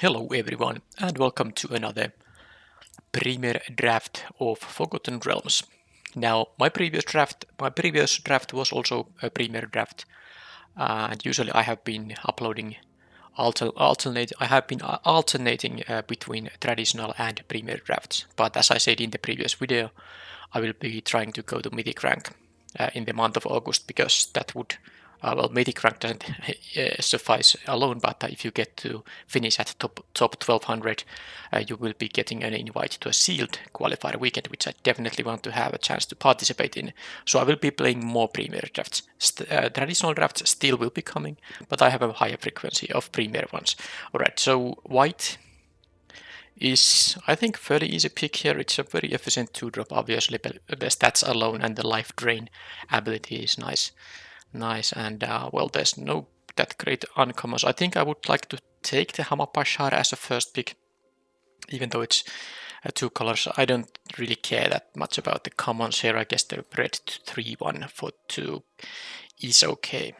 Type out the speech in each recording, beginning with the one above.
Hello everyone and welcome to another Premier draft of Forgotten Realms. Now my previous draft was also a Premier draft, and usually I have been uploading alternating between traditional and Premier drafts. But as I said in the previous video, I will be trying to go to mythic rank in the month of August because that would mythic rank doesn't suffice alone, but if you get to finish at top 1200, you will be getting an invite to a sealed qualifier weekend, which I definitely want to have a chance to participate in. So I will be playing more Premier drafts. Traditional drafts still will be coming, but I have a higher frequency of Premier ones. Alright, so white is, I think, fairly easy pick here. It's a very efficient 2-drop, obviously. The stats alone and the life drain ability is nice. And well, there's no that great uncommons. I think I would like to take the Hamapashar as a first pick, even though it's two colors. I don't really care that much about the commons here. I guess the red 3-1 for 2 is okay.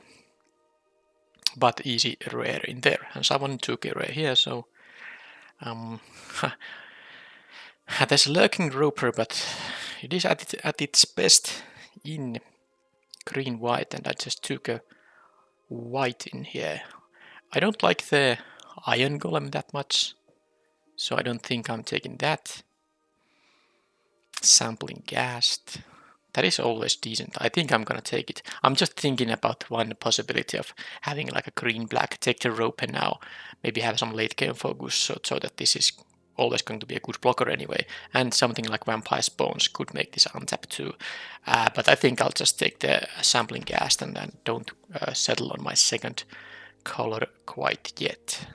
But easy rare in there. And someone took a rare here, so there's a lurking roper, but it is at its best in green-white, and I just took a white in here. I don't like the iron golem that much, so I don't think I'm taking that. Sampling ghast. That is always decent. I think I'm gonna take it. I'm just thinking about one possibility of having like a green-black, take the rope and now maybe have some late game focus so that this is always going to be a good blocker anyway. And something like Vampire's Bones could make this untap too. But I think I'll just take the sampling ghast and then don't settle on my second color quite yet.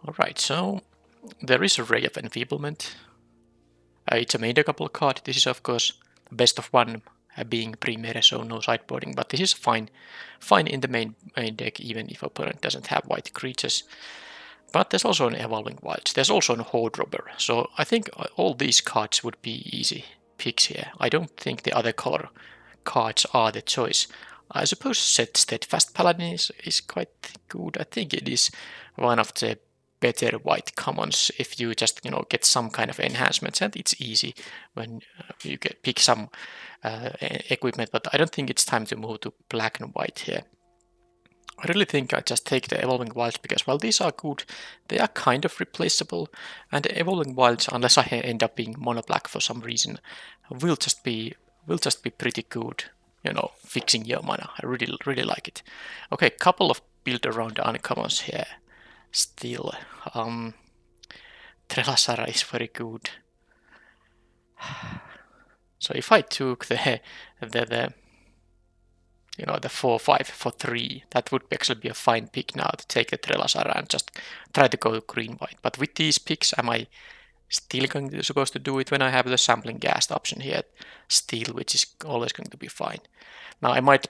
Alright, so there is a Ray of Enfeeblement. It's a main deckable card. This is of course best of one being Premier, so no sideboarding, but this is fine in the main deck even if opponent doesn't have white creatures. But there's also an Evolving Wilds, there's also an Horde Robber, so I think all these cards would be easy picks here. I don't think the other color cards are the choice. I suppose Steadfast Paladin is quite good. I think it is one of the better white commons if you just get some kind of enhancements, and it's easy when you pick some equipment, but I don't think it's time to move to black and white here. I really think I just take the Evolving Wilds because, well, these are good. They are kind of replaceable, and the Evolving Wilds, unless I end up being mono black for some reason, will just be pretty good. Fixing your mana. I really like it. Okay, couple of build around uncommons here. Still, Trelasara is very good. So if I took the 4-5 for 3, that would actually be a fine pick now to take the Trelasara and just try to go green-white. But with these picks, am I still supposed to do it when I have the sampling ghast option here still, which is always going to be fine. Now I might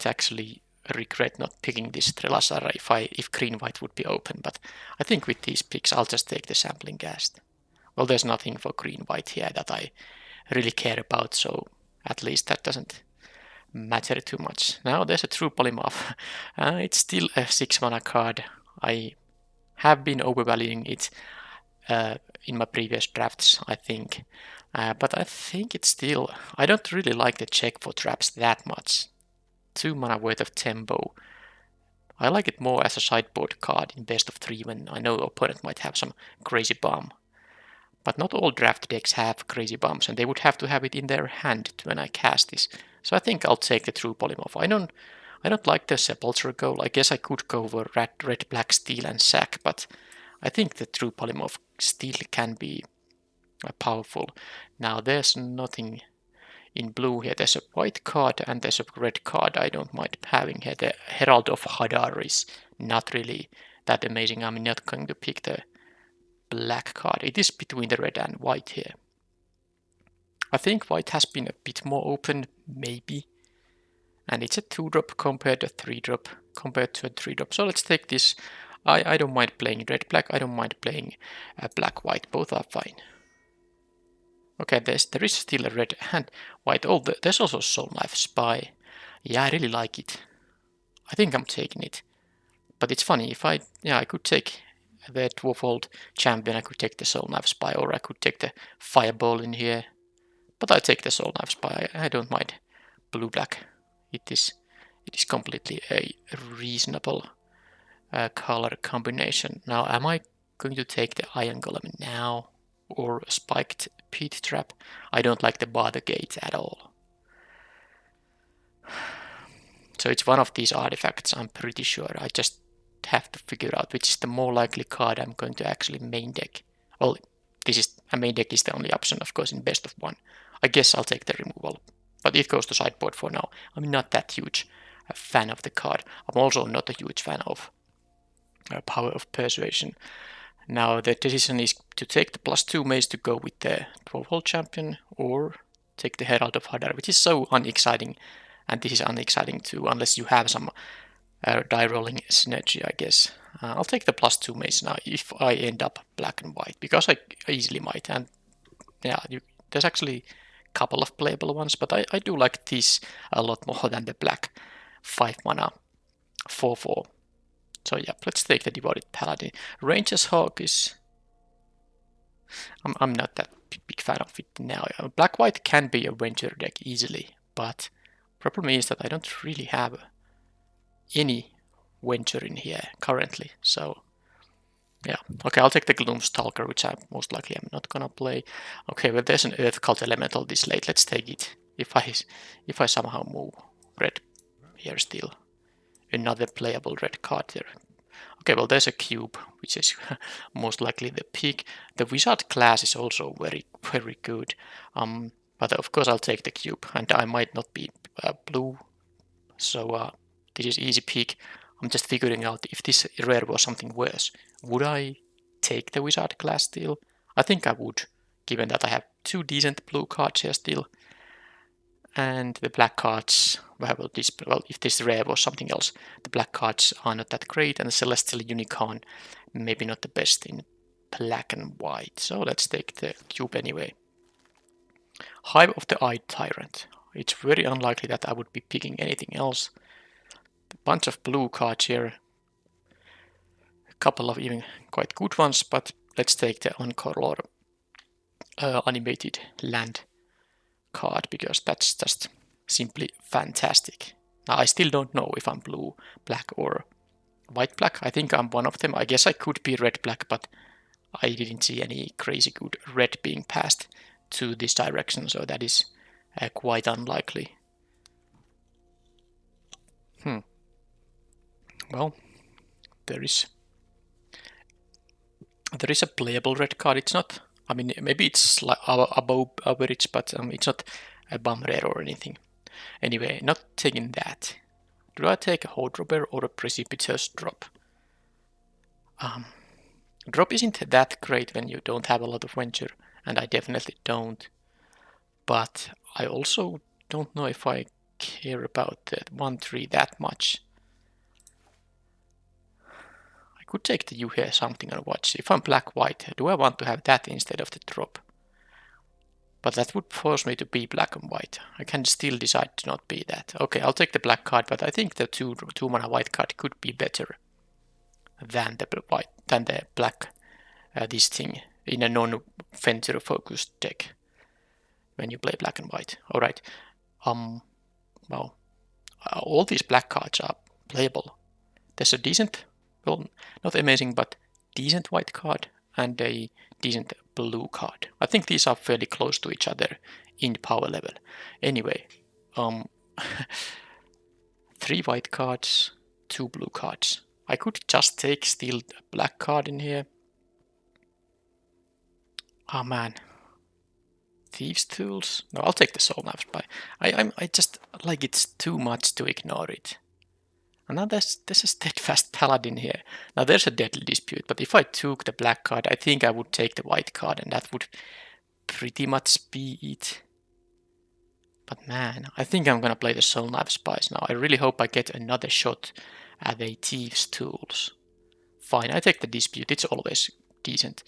actually regret not picking this Trelasara if green-white would be open, but I think with these picks I'll just take the sampling ghast. Well, there's nothing for green-white here that I really care about, so at least that doesn't matter too much. Now there's a True Polymorph. It's still a 6 mana card. I have been overvaluing it in my previous drafts, I think. But I think it's still... I don't really like the check for traps that much. 2 mana worth of tempo. I like it more as a sideboard card in best of 3 when I know the opponent might have some crazy bomb. But not all draft decks have crazy bombs, and they would have to have it in their hand when I cast this. So I think I'll take the True Polymorph. I don't like the Sepulchre goal. I guess I could go over red, black, steel, and sack, but I think the True Polymorph still can be powerful. Now there's nothing in blue here. There's a white card and there's a red card I don't mind having here. The Herald of Hadar is not really that amazing. I'm not going to pick the black card. It is between the red and white here. I think white has been a bit more open, maybe. And it's a 2-drop compared to a 3-drop compared to a 3-drop. So let's take this. I don't mind playing red-black. I don't mind playing black-white. Both are fine. Okay, there is still a red and white. Oh, there's also Soul Knife Spy. Yeah, I really like it. I think I'm taking it. But it's funny, if I could take the Dwarf champion, I could take the Soul Knife Spy, or I could take the Fireball in here. But I take the Soul Knife Spy. I don't mind blue-black. It is completely a reasonable color combination. Now, am I going to take the Iron Golem now, or a Spiked Pit Trap? I don't like the Bother Gate at all. So it's one of these artifacts, I'm pretty sure. I just have to figure out which is the more likely card I'm going to actually main deck. Well, a main deck is the only option, of course, in best of one. I guess I'll take the removal, but it goes to sideboard for now. I'm not that huge a fan of the card. I'm also not a huge fan of Power of Persuasion. Now the decision is to take the +2 mace to go with the Dwarf champion, or take the Herald of Hadar, which is so unexciting. And this is unexciting too, unless you have some die rolling synergy, I guess. I'll take the +2 mace now if I end up black and white, because I easily might. And yeah, there's actually a couple of playable ones, but I do like this a lot more than the black 5 mana 4/4. So yeah, let's take the Devoted Paladin. Ranger's Hawk is... I'm not that big fan of it now. Black-white can be a Venture deck easily, but problem is that I don't really have any Venture in here currently, so yeah. Okay, I'll take the Gloomstalker, which I most likely am not gonna play. Okay, well, there's an Earth Cult Elemental this late. Let's take it. If I somehow move red here still. Another playable red card here. Okay, well, there's a cube, which is most likely the pick. The Wizard class is also very, very good. But of course I'll take the cube, and I might not be blue, so this is easy pick. I'm just figuring out if this rare was something worse. Would I take the Wizard class still? I think I would, given that I have 2 decent blue cards here still. And the black cards, well, if this rare was something else, the black cards are not that great, and the Celestial Unicorn maybe not the best in black and white. So let's take the cube anyway. Hive of the Eyed Tyrant. It's very unlikely that I would be picking anything else. A bunch of blue cards here. A couple of even quite good ones, but let's take the Encore animated land card, because that's just simply fantastic. Now I still don't know if I'm blue, black, or white, black. I think I'm one of them. I guess I could be red, black, but I didn't see any crazy good red being passed to this direction, so that is quite unlikely. Well, there is a playable red card. It's not, I mean, maybe it's like above average, but it's not a bum rare or anything. Anyway, not taking that. Do I take a Hordrober or a Precipitous Drop? Drop isn't that great when you don't have a lot of Venture, and I definitely don't. But I also don't know if I care about that 1/3 that much. I could take the You Hear Something and watch. If I'm black-white, do I want to have that instead of the drop? But that would force me to be black and white. I can still decide to not be that. Okay, I'll take the black card, but I think the 2 mana white card could be better than the black this thing in a non-Venture focused deck when you play black and white. Alright. Well, all these black cards are playable. There's a decent, well, not amazing, but decent white card and a decent blue card. I think these are fairly close to each other in power level. Anyway, 3 white cards, 2 blue cards. I could just take still a black card in here. Oh man. Thieves' Tools? No, I'll take the Soul Knife Spy. I just like it's too much to ignore it. And now there's a Steadfast Paladin here. Now there's a Deadly Dispute, but if I took the black card, I think I would take the white card, and that would pretty much be it. But man, I think I'm gonna play the Soul Knife Spies now. I really hope I get another shot at the Thieves' Tools. Fine, I take the Dispute, it's always decent.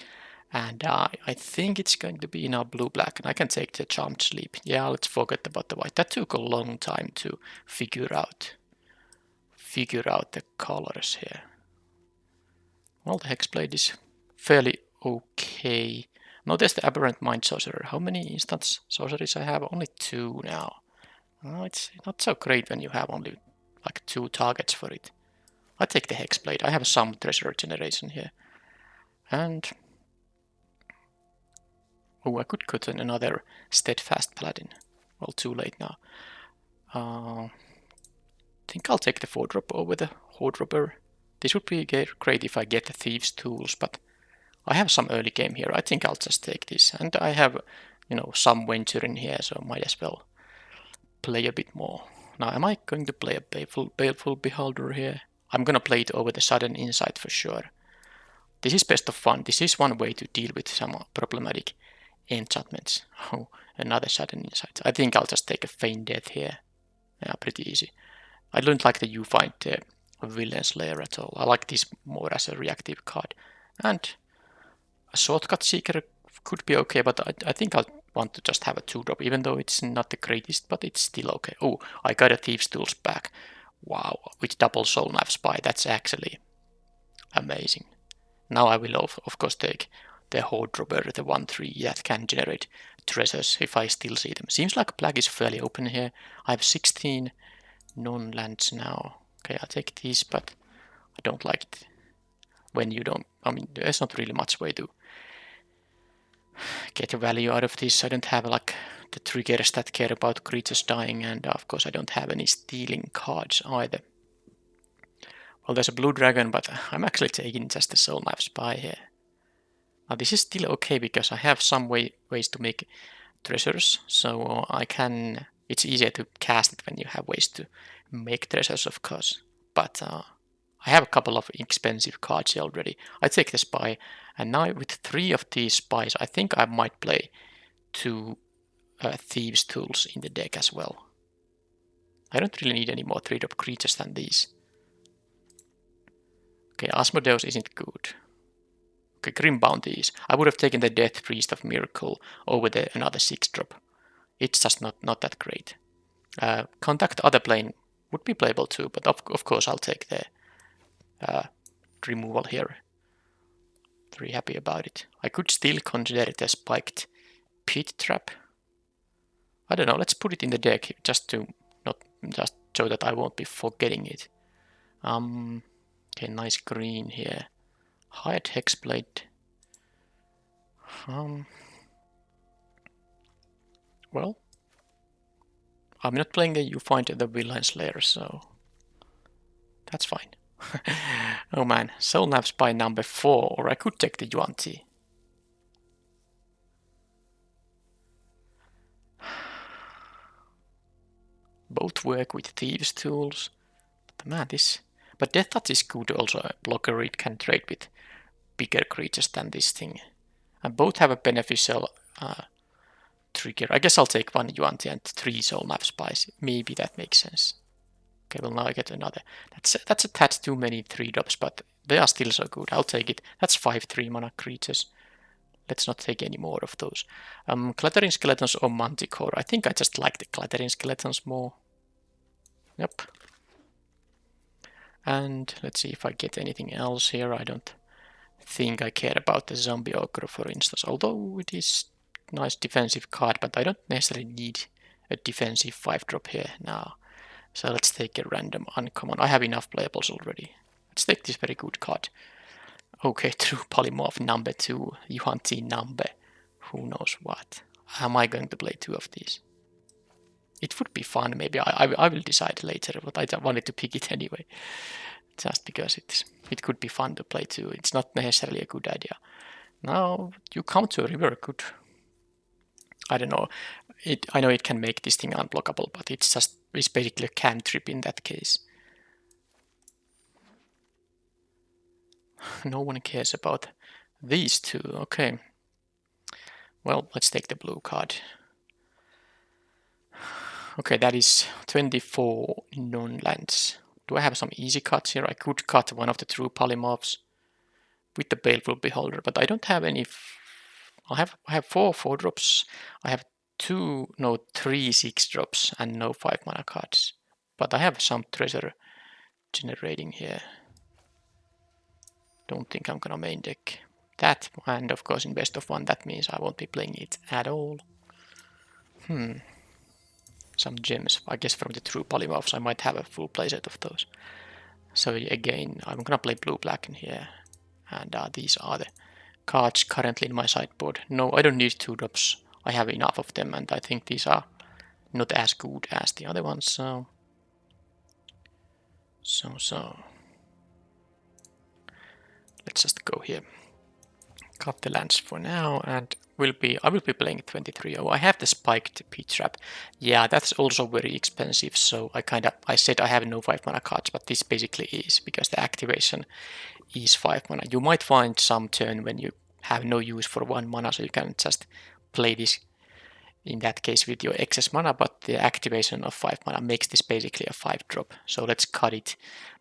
And I think it's going to be now blue-black, and I can take the Charmed Sleep. Yeah, let's forget about the white. That took a long time to figure out the colors here. Well, the Hexblade is fairly okay. Now there's the Aberrant Mind Sorcerer. How many instance sorceries I have? Only 2 now. Oh, it's not so great when you have only like 2 targets for it. I take the Hexblade. I have some treasure generation here. And oh, I could cut in another Steadfast Paladin. Well, too late now. I think I'll take the 4-drop over the Horde Robber. This would be great if I get the Thieves' Tools, but I have some early game here. I think I'll just take this. And I have, some venture in here, so might as well play a bit more. Now, am I going to play a Baleful Beholder here? I'm gonna play it over the Sudden Insight for sure. This is best of fun. This is one way to deal with some problematic enchantments. Oh, another Sudden Insight. I think I'll just take a Feign Death here. Yeah, pretty easy. I don't like the You Find Villain Slayer at all. I like this more as a reactive card. And a Shortcut Seeker could be okay, but I think I'll want to just have a 2-drop, even though it's not the greatest, but it's still okay. Oh, I got a Thieves' Tools back. Wow, with double Soul Knife Spy. That's actually amazing. Now I will of course take the Horde Robber, the 1/3 that can generate treasures if I still see them. Seems like black is fairly open here. I have 16 non-lands now. Okay, I'll take these, but I don't like it when you don't. I mean, there's not really much way to get a value out of this. I don't have like the triggers that care about creatures dying, and of course I don't have any stealing cards either. Well, there's a blue dragon, but I'm actually taking just the Soul Knife Spy here. Now this is still okay because I have some ways to make treasures, so I can. It's easier to cast it when you have ways to make treasures, of course. But I have a couple of expensive cards here already. I take the Spy, and now with 3 of these Spies, I think I might play 2 Thieves' Tools in the deck as well. I don't really need any more 3-drop creatures than these. Okay, Asmodeus isn't good. Okay, Grim Bounties. I would have taken the Death Priest of Miracle over another 6-drop. It's just not that great. Contact Other Plane would be playable too, but of course I'll take the removal here. Very happy about it. I could still consider it a spiked Pit Trap. I don't know, let's put it in the deck just to not just so that I won't be forgetting it. Okay, nice green here. Hired Hexblade. Well, I'm not playing the You Find the Villain Slayer, so that's fine. Oh man, Soul Knife Spy number 4, or I could take the Yuan-Ti. Both work with Thieves' Tools. But man, this... But Death Touch is good also, a blocker. It can trade with bigger creatures than this thing. And both have a beneficial trigger. I guess I'll take 1 Yuan-Ti and 3 Soul Knife Spies. Maybe that makes sense. Okay, well now I get another. That's a tad too many 3-drops, but they are still so good. I'll take it. That's 5 3-mana creatures. Let's not take any more of those. Clattering Skeletons or Manticore. I think I just like the Clattering Skeletons more. Yep. And let's see if I get anything else here. I don't think I care about the Zombie Ogre, for instance. Although it is a nice defensive card, but I don't necessarily need a defensive 5-drop here now. So let's take a random uncommon. I have enough playables already. Let's take this very good card. Okay, True Polymorph number 2. Yuan-Ti number. Who knows what. Am I going to play 2 of these? It would be fun, maybe. I will decide later, but I wanted to pick it anyway. Just because it could be fun to play 2. It's not necessarily a good idea. Now, you come to a river, good. I don't know. I know it can make this thing unblockable, but it's basically a cantrip in that case. No one cares about these 2. Okay. Well, let's take the blue card. Okay, that is 24 non-lands. Do I have some easy cuts here? I could cut one of the True Polymorphs with the Baleful Beholder, but I don't have any. I have 4 4-drops. I have 3 6-drops and no 5-mana cards. But I have some treasure generating here. Don't think I'm gonna main deck that, and of course in best of one that means I won't be playing it at all. Some gems, I guess from the true polymorphs I might have a full playset of those. So again, I'm gonna play blue-black in here, and these are the cards currently in my sideboard. No, I don't need 2-drops, I have enough of them, and I think these are not as good as the other ones, so. Let's just go here. Cut the lands for now, and I will be playing 23. Oh, I have the spiked P-trap. Yeah, that's also very expensive, so I said I have no 5 mana cards, but this basically is, because the activation is 5 mana. You might find some turn when you have no use for 1 mana, so you can just play this in that case with your excess mana, but the activation of 5 mana makes this basically a 5-drop. So let's cut it,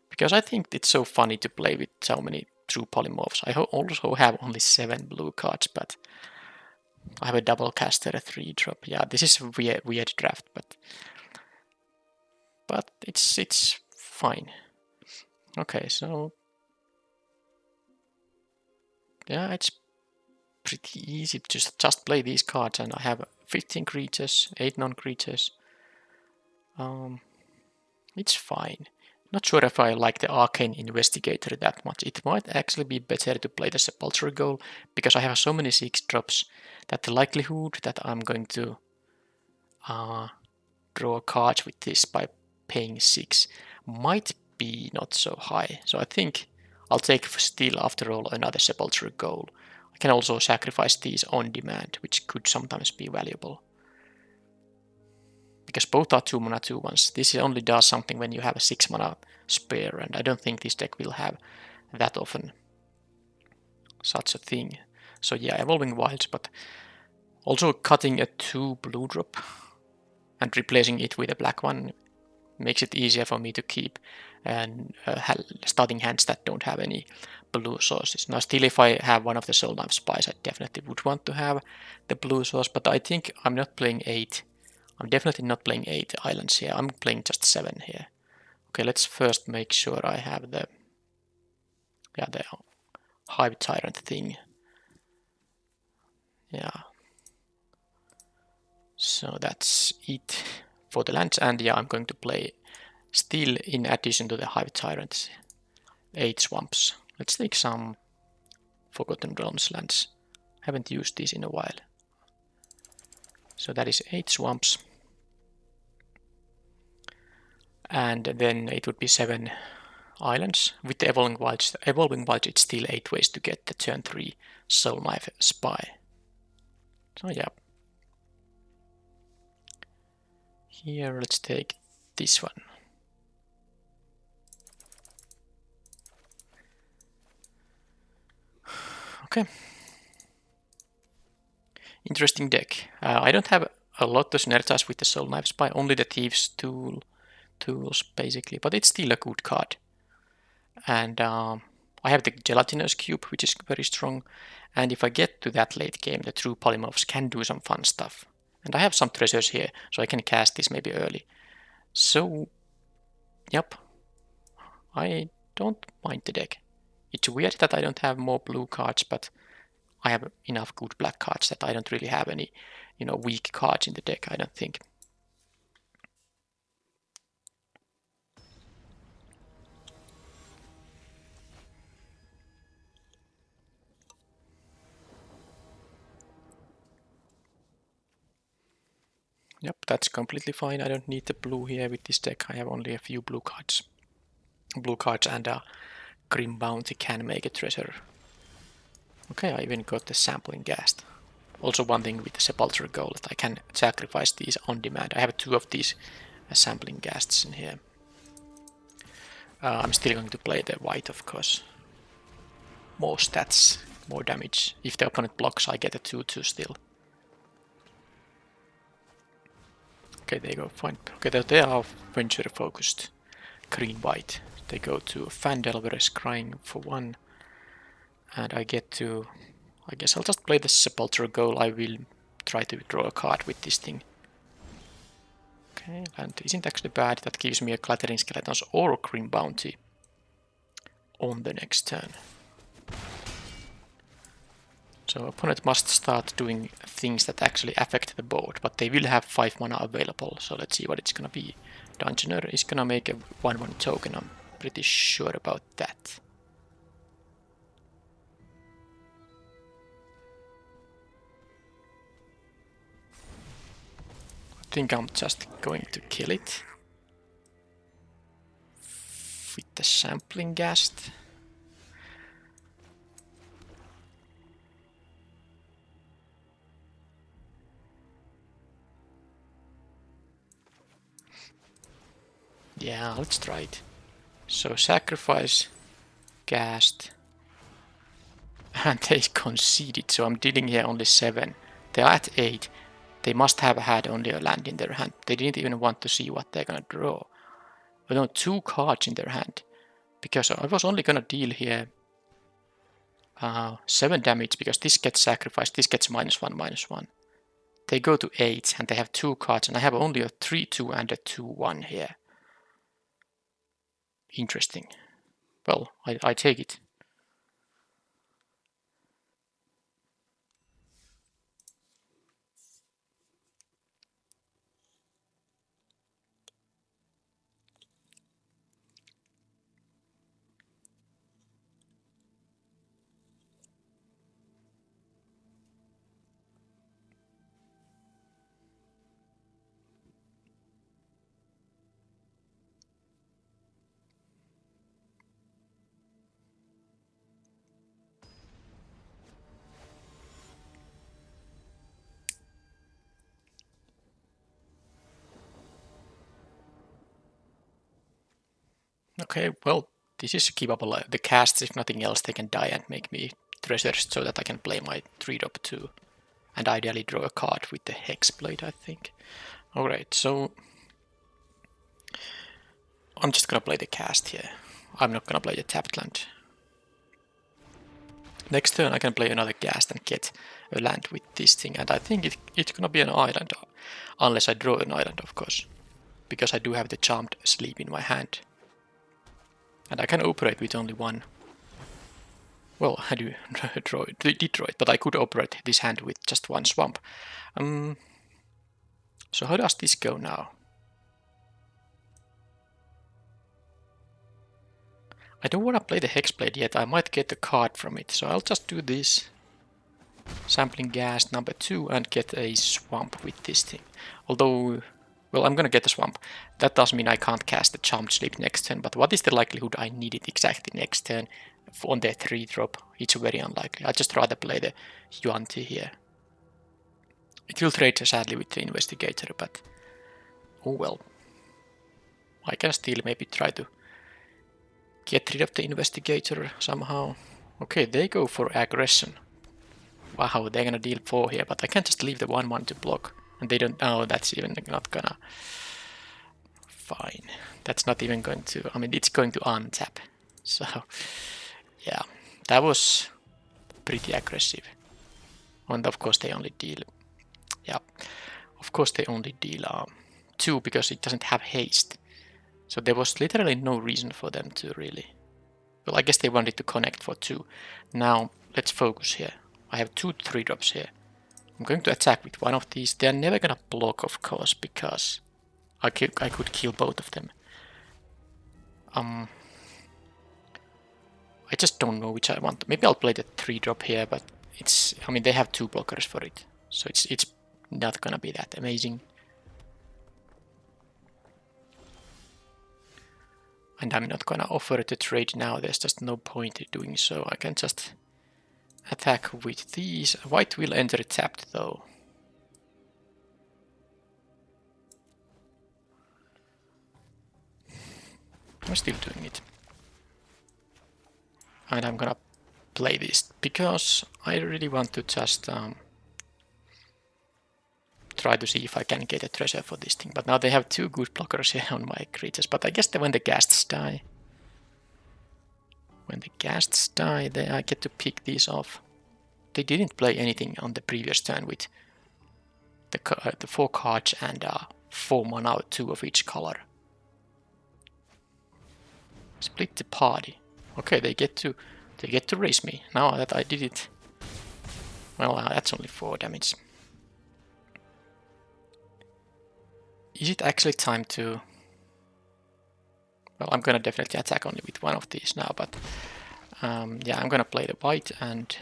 because I think it's so funny to play with so many true polymorphs. I also have only 7 blue cards, but I have a double caster, a 3-drop. Yeah, this is a weird draft, but it's fine. Okay, so yeah, it's pretty easy to just play these cards, and I have 15 creatures, 8 non-creatures. It's fine. Not sure if I like the Arcane Investigator that much. It might actually be better to play the Sepulchral Goal, because I have so many 6-drops that the likelihood that I'm going to draw cards with this by paying 6 might be not so high. So I think I'll take still, after all, another Sepulchral Goal. I can also sacrifice these on demand, which could sometimes be valuable. Because both are 2 mana 2/1s. This only does something when you have a 6 mana spare, and I don't think this deck will have that often such a thing. So yeah, Evolving Wilds, but also cutting a 2 blue drop and replacing it with a black one makes it easier for me to keep and starting hands that don't have any blue sources. Now still, if I have one of the Soul Knife Spies, I definitely would want to have the blue source, but I think I'm not playing 8. I'm definitely not playing 8 islands here, I'm playing just 7 here. Okay, let's first make sure I have the Hive Tyrant thing. Yeah. So that's it for the lands, and yeah, I'm going to play still, in addition to the Hive Tyrants, 8 swamps. Let's take some Forgotten Realms lands. Haven't used these in a while. So that is 8 swamps. And then it would be 7 islands. With the Evolving Wilds, it's still 8 ways to get the turn 3 Soul Knife Spy. So yeah. Here, let's take this one. Okay. Interesting deck. I don't have a lot to synergize with the Soul Knife Spy, only the Thieves tools basically, but it's still a good card. And I have the Gelatinous Cube, which is very strong, and if I get to that late game, the true polymorphs can do some fun stuff. And I have some treasures here, so I can cast this maybe early. So, yep, I don't mind the deck. It's weird that I don't have more blue cards, but I have enough good black cards that I don't really have any, weak cards in the deck, I don't think. Yep, that's completely fine. I don't need the blue here with this deck. I have only a few blue cards. Blue cards and a Grim Bounty can make a treasure. Okay, I even got the Sampling Ghast. Also one thing with the Sepulchral Goal, that I can sacrifice these on demand. I have 2 of these Sampling Ghasts in here. I'm still going to play the white, of course. More stats, more damage. If the opponent blocks, I get a 2/2 still. Okay, they go fine. Okay, they are venture focused. Green-white. They go to Fandelver Scrying for 1. And I get to... I guess I'll just play the Sepulchral Goal. I will try to draw a card with this thing. Okay, and isn't actually bad. That gives me a Clattering Skeletons or a Grim Bounty on the next turn. So opponent must start doing things that actually affect the board, but they will have 5 mana available, so let's see what it's gonna be. Dungeoneer is gonna make a 1/1 token, I'm pretty sure about that. I think I'm just going to kill it with the sampling ghast. Yeah, let's try it. So sacrifice, ghast, and they conceded, so I'm dealing here only 7. They're at 8. They must have had only a land in their hand. They didn't even want to see what they're gonna draw. But no, 2 cards in their hand. Because I was only gonna deal here 7 damage, because this gets sacrificed, this gets -1/-1. They go to 8 and they have 2 cards, and I have only a 3/2 and a 2/1 here. Interesting. Well, I take it. Okay, well, this is keepable. The casts, if nothing else, they can die and make me treasures so that I can play my 3-drop too. And ideally draw a card with the Hexblade, I think. Alright, so I'm just gonna play the cast here. I'm not gonna play the tapped land. Next turn I can play another ghast and get a land with this thing, and I think it's gonna be an island, unless I draw an island, of course. Because I do have the Charmed Sleep in my hand. And I can operate with only 1. Well, I did draw it, but I could operate this hand with just 1 swamp. So how does this go now? I don't want to play the Hexblade yet, I might get a card from it, so I'll just do this. Sampling ghast number 2 and get a swamp with this thing. Although, well, I'm gonna get a swamp. That does mean I can't cast the Charmed Sleep next turn, but what is the likelihood I need it exactly next turn on their 3-drop? It's very unlikely. I'd just rather play the Yuan-Ti here. It will trade sadly with the Investigator, but oh well. I can still maybe try to get rid of the Investigator somehow. Okay, they go for aggression. Wow, they're gonna deal 4 here, but I can't just leave the 1/1 to block. And they don't. Oh, that's even not gonna. Fine. That's not even going to. I mean, it's going to untap. So, yeah, that was pretty aggressive. And of course, they only deal. Yeah, of course, they only deal 2 because it doesn't have haste. So there was literally no reason for them to really. Well, I guess they wanted to connect for 2. Now, let's focus here. I have 2 3-drops here. I'm going to attack with one of these. They're never gonna block, of course, because I could kill both of them. I just don't know which I want. Maybe I'll play the 3-drop here, but it's. I mean, they have 2 blockers for it, so it's not gonna be that amazing. And I'm not gonna offer to trade now. There's just no point in doing so. I can just attack with these. White will enter tapped though. I'm still doing it. And I'm gonna play this because I really want to just try to see if I can get a treasure for this thing. But now they have 2 good blockers here on my creatures. But I guess that when the ghasts die, I get to pick these off. They didn't play anything on the previous turn with the 4 cards and 4 mana, 2 of each color. Split the party. Okay, they get to raise me now that I did it. Well, that's only 4 damage. Is it actually time to... Well, I'm gonna definitely attack only with one of these now, but yeah, I'm gonna play the white and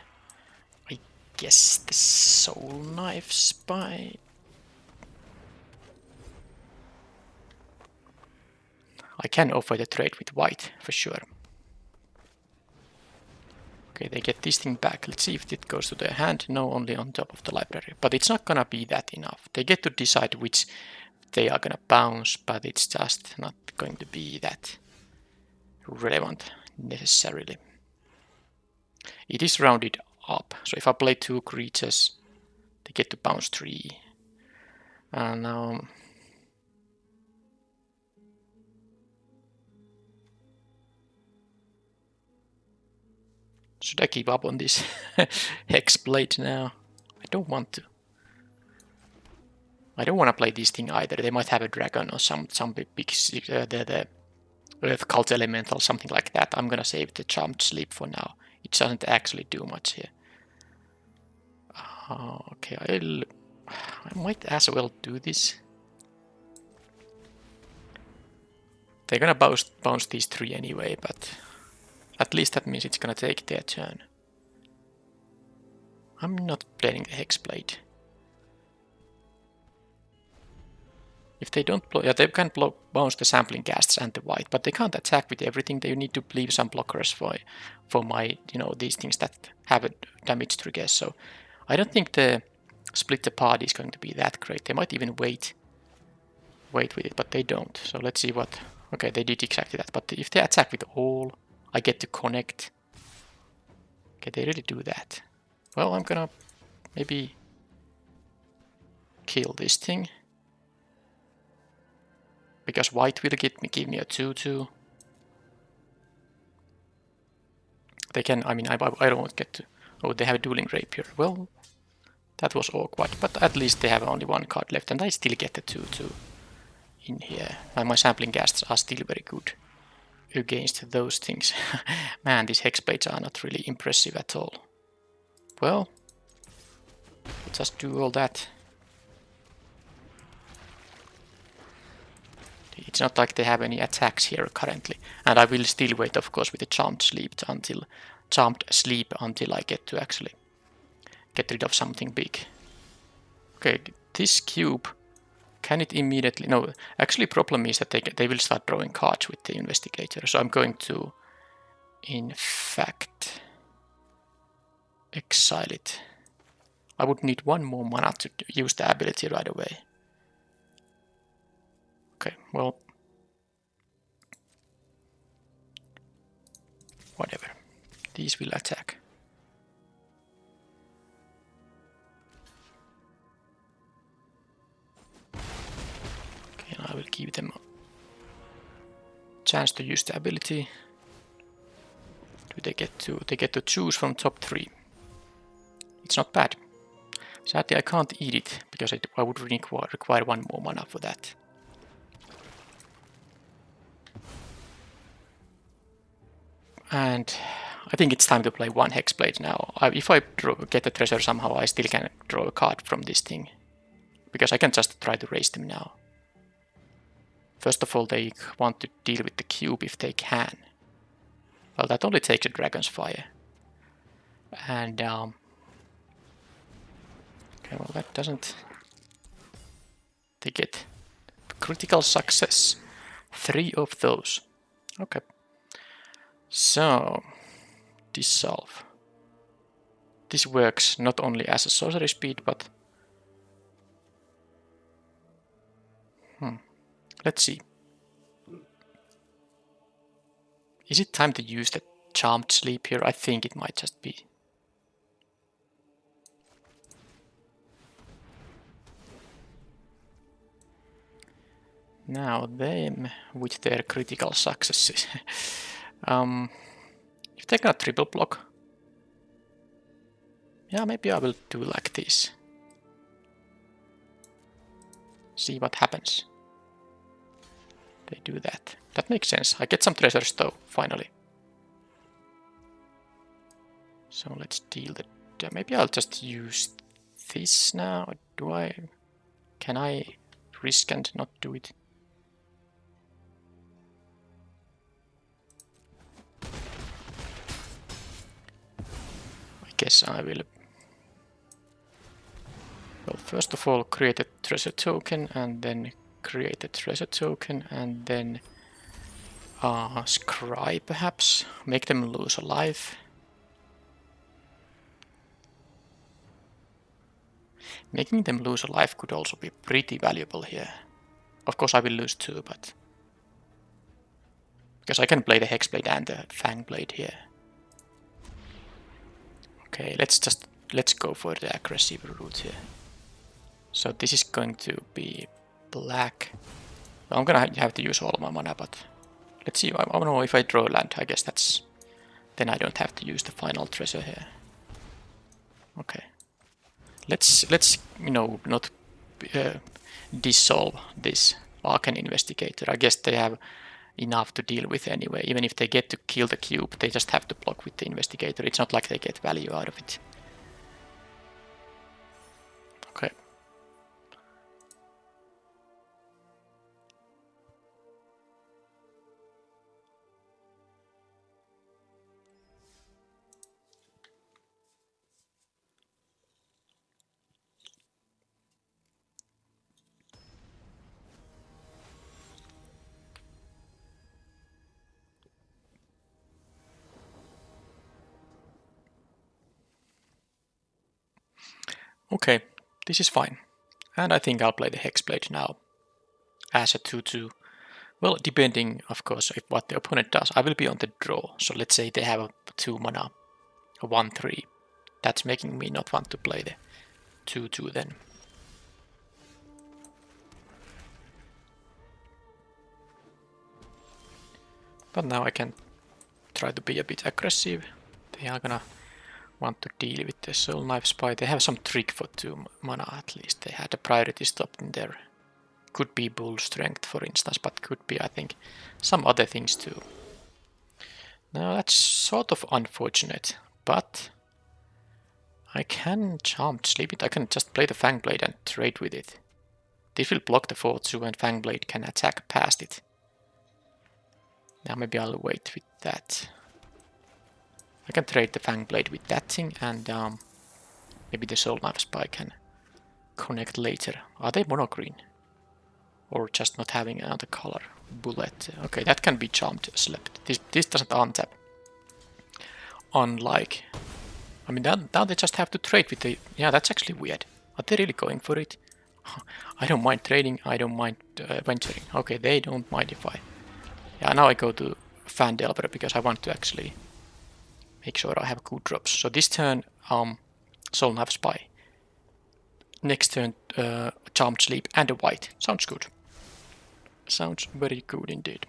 I guess the soul knife spy. I can offer the trade with white for sure. Okay, they get this thing back. Let's see if it goes to their hand. No, only on top of the library. But it's not gonna be that enough. They get to decide which they are gonna bounce, but it's just not going to be that relevant necessarily. It is rounded up. So if I play 2 creatures, they get to bounce 3. And now... should I give up on this hex blade now? I don't want to. I don't want to play this thing either. They might have a dragon or some big the earth cult elemental, something like that. I'm gonna save the charmed sleep for now. It doesn't actually do much here. Okay, I might as well do this. They're gonna bounce these 3 anyway, but at least that means it's gonna take their turn. I'm not playing the Hexblade. If they don't blow, yeah, they can bounce the sampling casts and the white, but they can't attack with everything. They need to leave some blockers for my, these things that have a damage trigger. So I don't think the split the party is going to be that great. They might even wait with it, but they don't. So let's see what. Okay, they did exactly that. But if they attack with all, I get to connect. Okay, they really do that. Well, I'm gonna maybe kill this thing. Because white will give me a 2/2. They can, I mean, I don't get to... Oh, they have a dueling rapier. Well, that was awkward, but at least they have only 1 card left, and I still get the 2/2 in here. And my sampling casts are still very good against those things. Man, these hexblades are not really impressive at all. Well, let's just do all that. It's not like they have any attacks here currently. And I will still wait, of course, with the charmed sleep until I get to actually get rid of something big. Okay, this cube, can it immediately... No, actually problem is that they will start drawing cards with the investigator. So I'm going to, in fact, exile it. I would need 1 more mana to use the ability right away. Okay, well, whatever. These will attack. Okay, and I will give them a chance to use the ability. Do they get to choose from top 3? It's not bad. Sadly, I can't eat it because I would require 1 more mana for that. And I think it's time to play 1 Hexblade now. If I get a treasure somehow, I still can draw a card from this thing. Because I can just try to raise them now. First of all, they want to deal with the cube if they can. Well, that only takes a Dragon's Fire. And, okay, well, that doesn't... They get critical success. 3 of those. Okay. So, dissolve. This works not only as a sorcery speed, but... Let's see. Is it time to use the charmed sleep here? I think it might just be. Now them with their critical successes. If they got triple block, yeah, maybe I will do like this. See what happens. They do that. That makes sense. I get some treasures though, finally. So let's deal the maybe I'll just use this now. Can I risk and not do it? I guess I will. Well, first of all, create a treasure token, and then create a treasure token, and then scry perhaps. Make them lose a life. Making them lose a life could also be pretty valuable here. Of course I will lose 2, but... because I can play the Hexblade and the Fangblade here. Okay, let's go for the aggressive route here. So this is going to be black. I'm gonna have to use all my mana, but let's see. I don't know if I draw land. I guess that's... then I don't have to use the final treasure here. Okay. Let's not dissolve this Arcane Investigator. I guess they have enough to deal with anyway. Even if they get to kill the cube, they just have to block with the Investigator. It's not like they get value out of it. Okay. Okay, this is fine. And I think I'll play the Hexblade now as a 2-2. Well, depending, of course, if what the opponent does, I will be on the draw. So let's say they have a 2 mana, a 1-3. That's making me not want to play the 2-2 then. But now I can try to be a bit aggressive. They are gonna want to deal with the Soul Knife Spy. They have some trick for 2 mana at least. They had a priority stop in there. Could be Bull Strength, for instance, but could be, I think, some other things too. Now that's sort of unfortunate, but I can Charmed Sleep it. I can just play the Fangblade and trade with it. This will block the 4-2 and Fangblade can attack past it. Now maybe I'll wait with that. I can trade the Fangblade with that thing, and maybe the Soul Knife Spy can connect later. Are they mono green? Or just not having another color? Bullet. Okay, that can be Charmed Slept. This doesn't untap. Unlike... I mean, now they just have to trade with the... Yeah, that's actually weird. Are they really going for it? I don't mind trading, I don't mind venturing. Okay, they don't mind if I... Yeah, now I go to Fan Delver because I want to actually make sure I have good drops. So this turn, Soul Knife Spy. Next turn, Charmed Sleep and a white. Sounds good. Sounds very good indeed.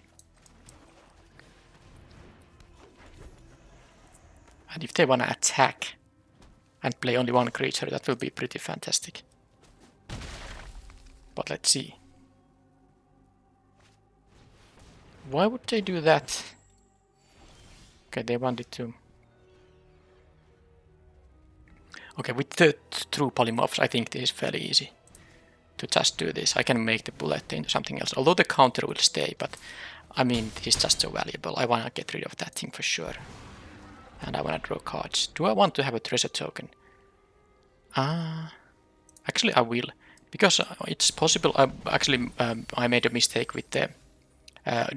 And if they want to attack and play only one creature, that will be pretty fantastic. But let's see. Why would they do that? Okay, they wanted to... Okay, with the true polymorphs, I think this is fairly easy to just do this. I can make the bullet into something else, although the counter will stay, but I mean, this is just so valuable. I want to get rid of that thing for sure. And I want to draw cards. Do I want to have a treasure token? Actually, I will. Because it's possible, I made a mistake with the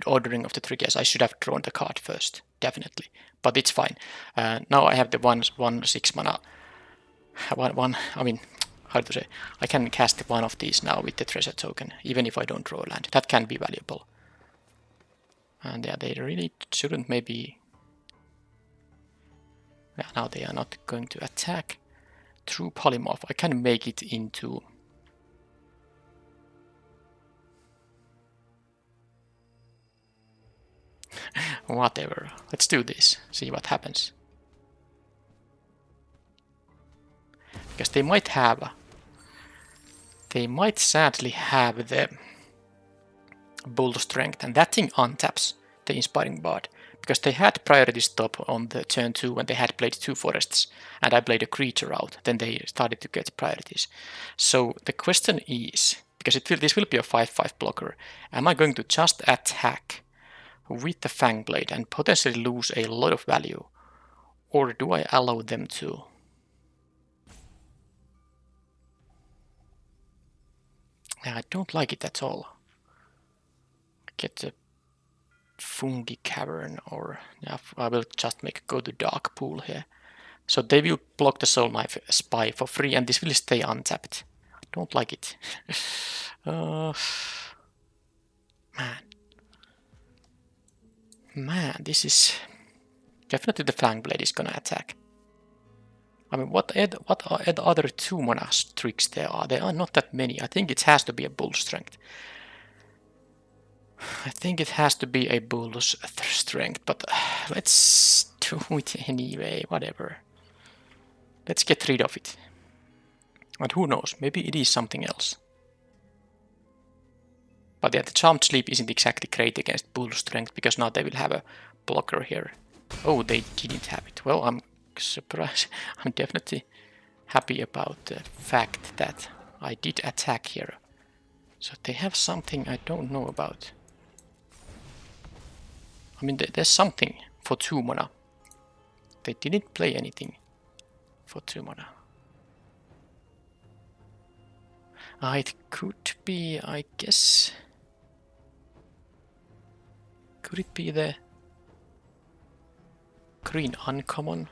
ordering of the triggers. I should have drawn the card first, definitely. But it's fine. Now I have the 1/6 mana. I mean, how to say? I can cast one of these now with the treasure token, even if I don't draw land. That can be valuable. And yeah, they really shouldn't maybe... Yeah, now they are not going to attack. True polymorph. I can make it into... Whatever. Let's do this. See what happens. Because they might have... They might sadly have the Bull Strength, and that thing untaps the Inspiring Bard. Because they had priority stop on the turn 2 when they had played 2 forests, and I played a creature out. Then they started to get priorities. So the question is, because this will be a 5/5 blocker, am I going to just attack with the Fangblade and potentially lose a lot of value? Or do I allow them to? I don't like it at all. Get the Fungi Cavern, or yeah, I will just go to Dark Pool here. So they will block the Soul Knife Spy for free, and this will stay untapped. I don't like it. Man, this is definitely the Fangblade is gonna attack. I mean, what are the other 2-mana tricks there are? There are not that many. I think it has to be a Bull Strength. I think it has to be a Bull's Strength, but let's do it anyway, whatever. Let's get rid of it. And who knows, maybe it is something else. But yeah, the Charmed Sleep isn't exactly great against Bull Strength, because now they will have a blocker here. Oh, they didn't have it. Well, I'm surprised. I'm definitely happy about the fact that I did attack here. So they have something I don't know about. I mean, there's something for 2 mana. They didn't play anything for 2 mana. It could be, I guess... Could it be the green uncommon?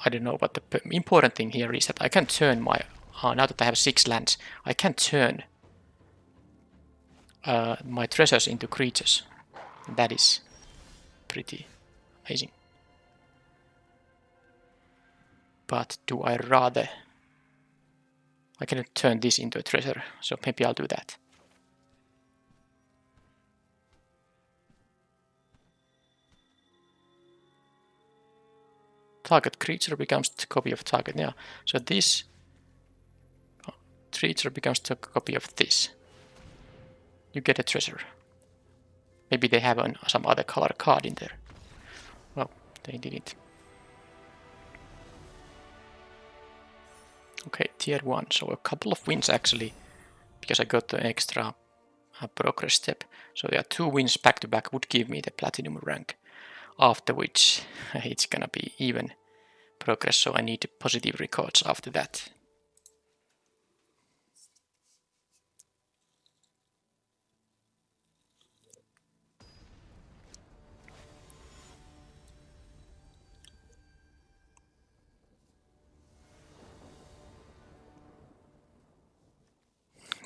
I don't know, but the important thing here is that I can turn my... now that I have 6 lands, I can turn my treasures into creatures. That is pretty amazing. But do I rather... I can turn this into a treasure, so maybe I'll do that. Target creature becomes the copy of target, yeah. So this creature becomes the copy of this. You get a treasure. Maybe they have some other color card in there. Well, they didn't. Okay, tier 1, so a couple of wins actually, because I got the extra progress step. So yeah, 2 wins back to back would give me the platinum rank, after which it's gonna be even progress, so I need positive records after that.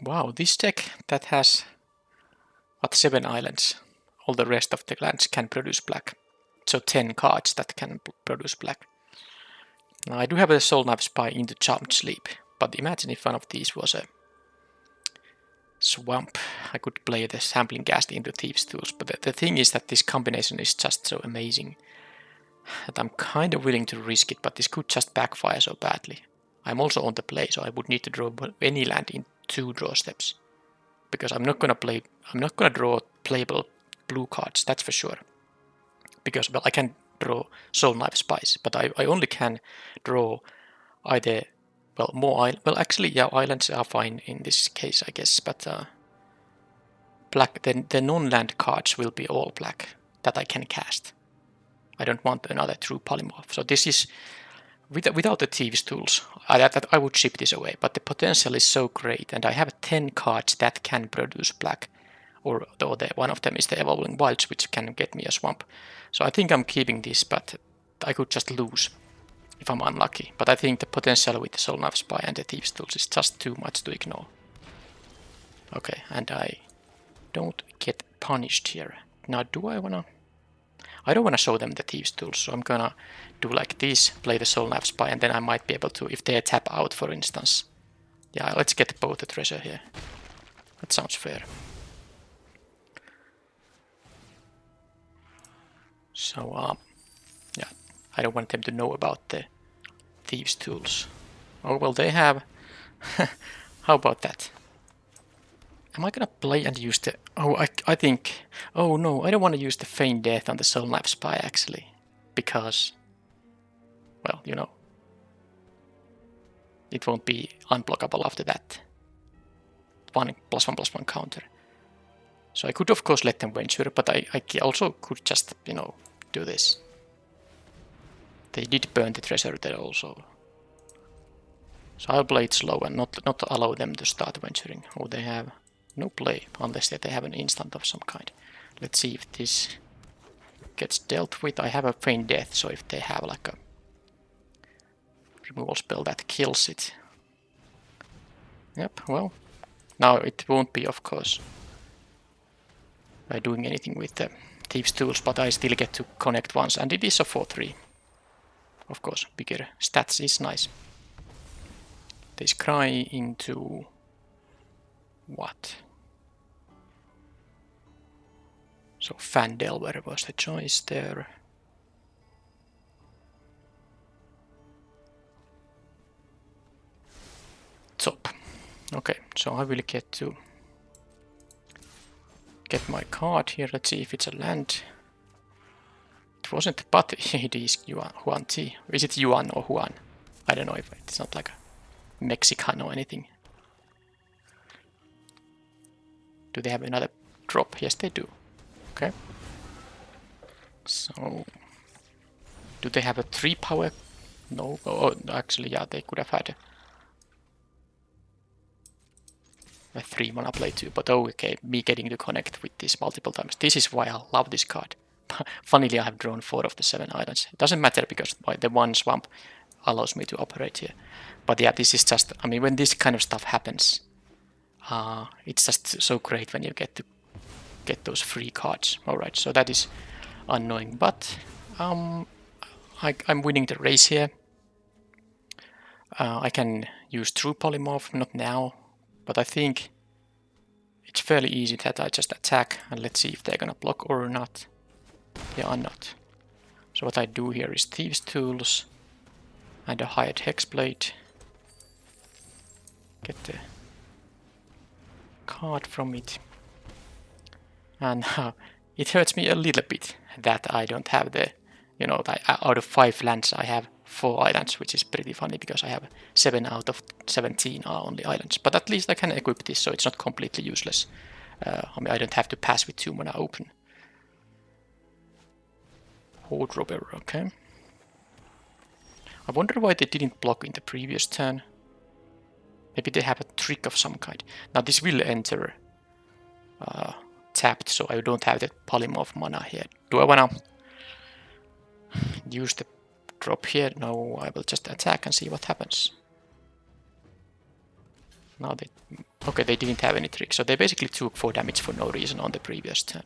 Wow, this deck that has, what, 7 islands. All the rest of the lands can produce black. So 10 cards that can produce black. Now I do have a Soul Knife Spy into Charmed Sleep, but imagine if one of these was a Swamp. I could play the Sampling Ghast into Thieves' Tools, but the thing is that this combination is just so amazing that I'm kind of willing to risk it, but this could just backfire so badly. I'm also on the play, so I would need to draw any land in 2 draw steps. Because I'm not gonna draw playable blue cards, that's for sure. Because, well, I can draw Soul Knife Spies, but I only can draw either, well, well, actually, yeah, islands are fine in this case, I guess, but black, the non-land cards will be all black that I can cast. I don't want another true polymorph. So this is, without the Thieves' Tools, I would ship this away, but the potential is so great, and I have 10 cards that can produce black, or one of them is the Evolving Wilds, which can get me a swamp. So I think I'm keeping this, but I could just lose if I'm unlucky. But I think the potential with the Soul Knife Spy and the Thieves' Tools is just too much to ignore. Okay, and I don't get punished here. Now, do I wanna... I don't want to show them the Thieves' Tools, so I'm gonna do like this, play the Soul Knife Spy, and then I might be able to, if they tap out, for instance. Yeah, let's get both the treasure here. That sounds fair. So, yeah, I don't want them to know about the Thieves' Tools. Oh, well, they have... How about that? Am I gonna play and use the... Oh, I think... Oh no, I don't want to use the Feign Death on the Soul Knife Spy actually. Because... Well, you know. It won't be unblockable after that. 1+1/+1 counter. So I could of course let them venture, but I also could just, you know, do this. They did burn the treasure there also. So I'll play it slow and not allow them to start venturing. Oh, they have no play, unless they have an instant of some kind. Let's see if this gets dealt with. I have a Feign Death, so if they have like a removal spell that kills it. Yep, well, now it won't be, of course, doing anything with the Thieves' Tools, but I still get to connect once, and it is a 4/3. Of course, bigger stats is nice. They scry into... what? So Fandelver was the choice there. Top. Okay, so I will get to get my card here. Let's see if it's a land. It wasn't, but it is Juan T. Is it Yuan or Juan? I don't know if it's not like a Mexican or anything. Do they have another drop? Yes, they do. Okay. So, do they have a 3 power? No. Oh, actually, yeah, they could have had a 3 mana play too. But oh, okay, me getting to connect with this multiple times. This is why I love this card. Funnily, I have drawn 4 of the 7 islands. It doesn't matter because the 1 swamp allows me to operate here. But yeah, this is just, I mean, when this kind of stuff happens, it's just so great when you get to get those free cards. Alright, so that is annoying, but I'm winning the race here. I can use True Polymorph, not now, but I think it's fairly easy that I just attack and let's see if they're gonna block or not. They are not. So what I do here is Thieves' Tools and a Hired Hexblade. Get the card from it. And it hurts me a little bit that I don't have the, you know, out of 5 lands I have 4 islands, which is pretty funny because I have 7 out of 17 are only islands. But at least I can equip this, so it's not completely useless. I mean, I don't have to pass with 2 mana open. Hoard Robber, okay. I wonder why they didn't block in the previous turn. Maybe they have a trick of some kind. Now this will enter tapped, so I don't have the polymorph mana here. Do I wanna use the drop here? No, I will just attack and see what happens. Now they... okay, they didn't have any trick, so they basically took 4 damage for no reason on the previous turn.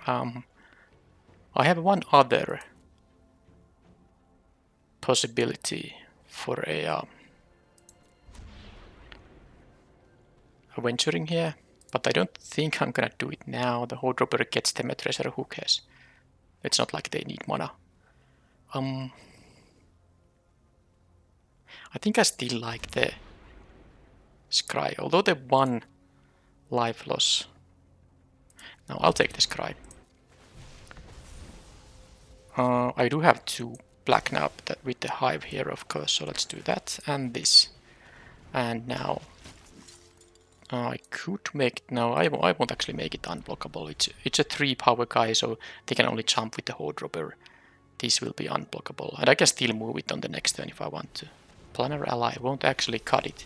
I have one other possibility for a venturing here, but I don't think I'm gonna do it now. The Hoard Robber gets them a treasure, who cares? It's not like they need mana. I think I still like the Scry, although the 1 life loss. No, I'll take the Scry. I do have 2 black now with the hive here, of course, so let's do that and this. And now I could make... no, I won't actually make it unblockable. It's a 3 power guy, so they can only jump with the Hoard Robber. This will be unblockable, and I can still move it on the next turn if I want to. Planar Ally won't actually cut it.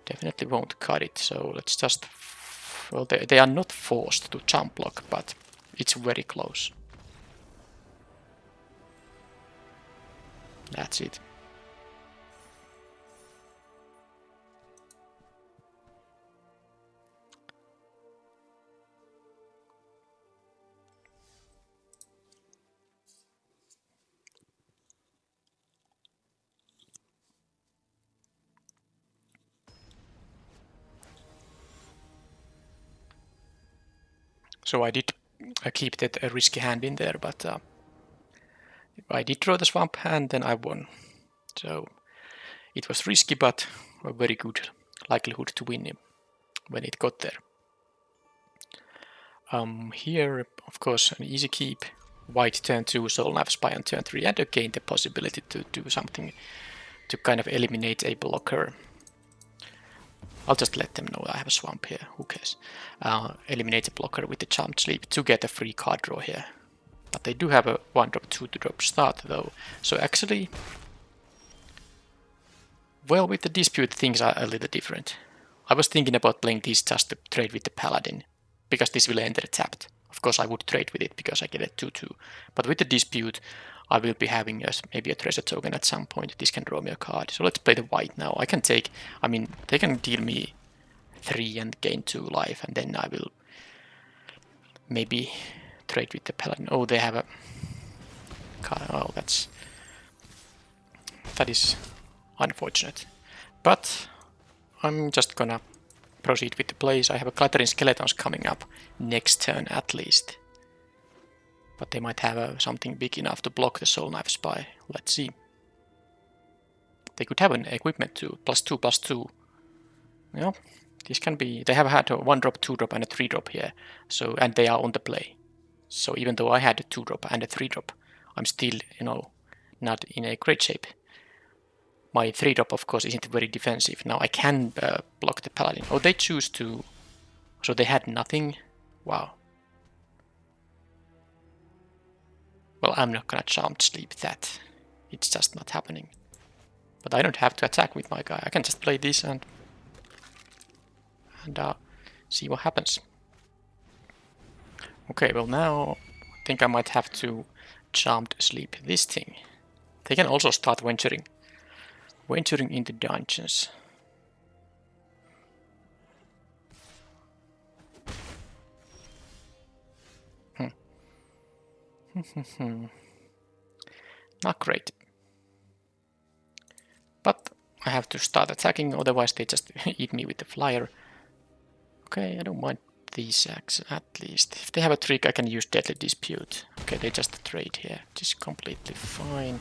Definitely won't cut it, so let's just... well, they are not forced to jump block, but it's very close. That's it. So I did keep that risky hand in there, but I did draw the swamp and then I won. So it was risky, but a very good likelihood to win him. when it got there. Here, of course, an easy keep. White turn 2, Soul Knife Spy on turn 3, and again the possibility to do something to kind of eliminate a blocker. I'll just let them know I have a swamp here, who cares. Eliminate a blocker with the Charmed Sleep to get a free card draw here. But they do have a 1-drop, 2-drop start though, so actually, well, with the Dispute things are a little different. I was thinking about playing this just to trade with the Paladin, because this will enter tapped. Of course I would trade with it because I get a 2-2, but with the Dispute I will be having maybe a treasure token at some point. This can draw me a card, so let's play the white now. I can take, I mean, they can deal me 3 and gain 2 life, and then I will maybe trade with the Paladin. Oh, they have a card. Oh, that is unfortunate. But I'm just gonna proceed with the plays. I have a Clattering Skeletons coming up next turn at least. But they might have something big enough to block the Soul Knife Spy. Let's see. They could have an equipment too. +2/+2. Yeah, this can be. They have had a 1-drop, 2-drop, and a 3-drop here. So, and they are on the play. So even though I had a 2-drop and a 3-drop, I'm still, not in a great shape. My 3-drop, of course, isn't very defensive. Now I can block the Paladin. Oh, they choose to. So they had nothing. Wow. Well, I'm not gonna Charmed Sleep that. It's just not happening. But I don't have to attack with my guy. I can just play this and see what happens. Okay, well now I think I might have to Charmed Sleep this thing. They can also start venturing into dungeons. Not great. But I have to start attacking, otherwise they just eat me with the flyer. Okay, I don't mind these acts at least. If they have a trick, I can use Deadly Dispute. Okay, they just trade here, which is completely fine.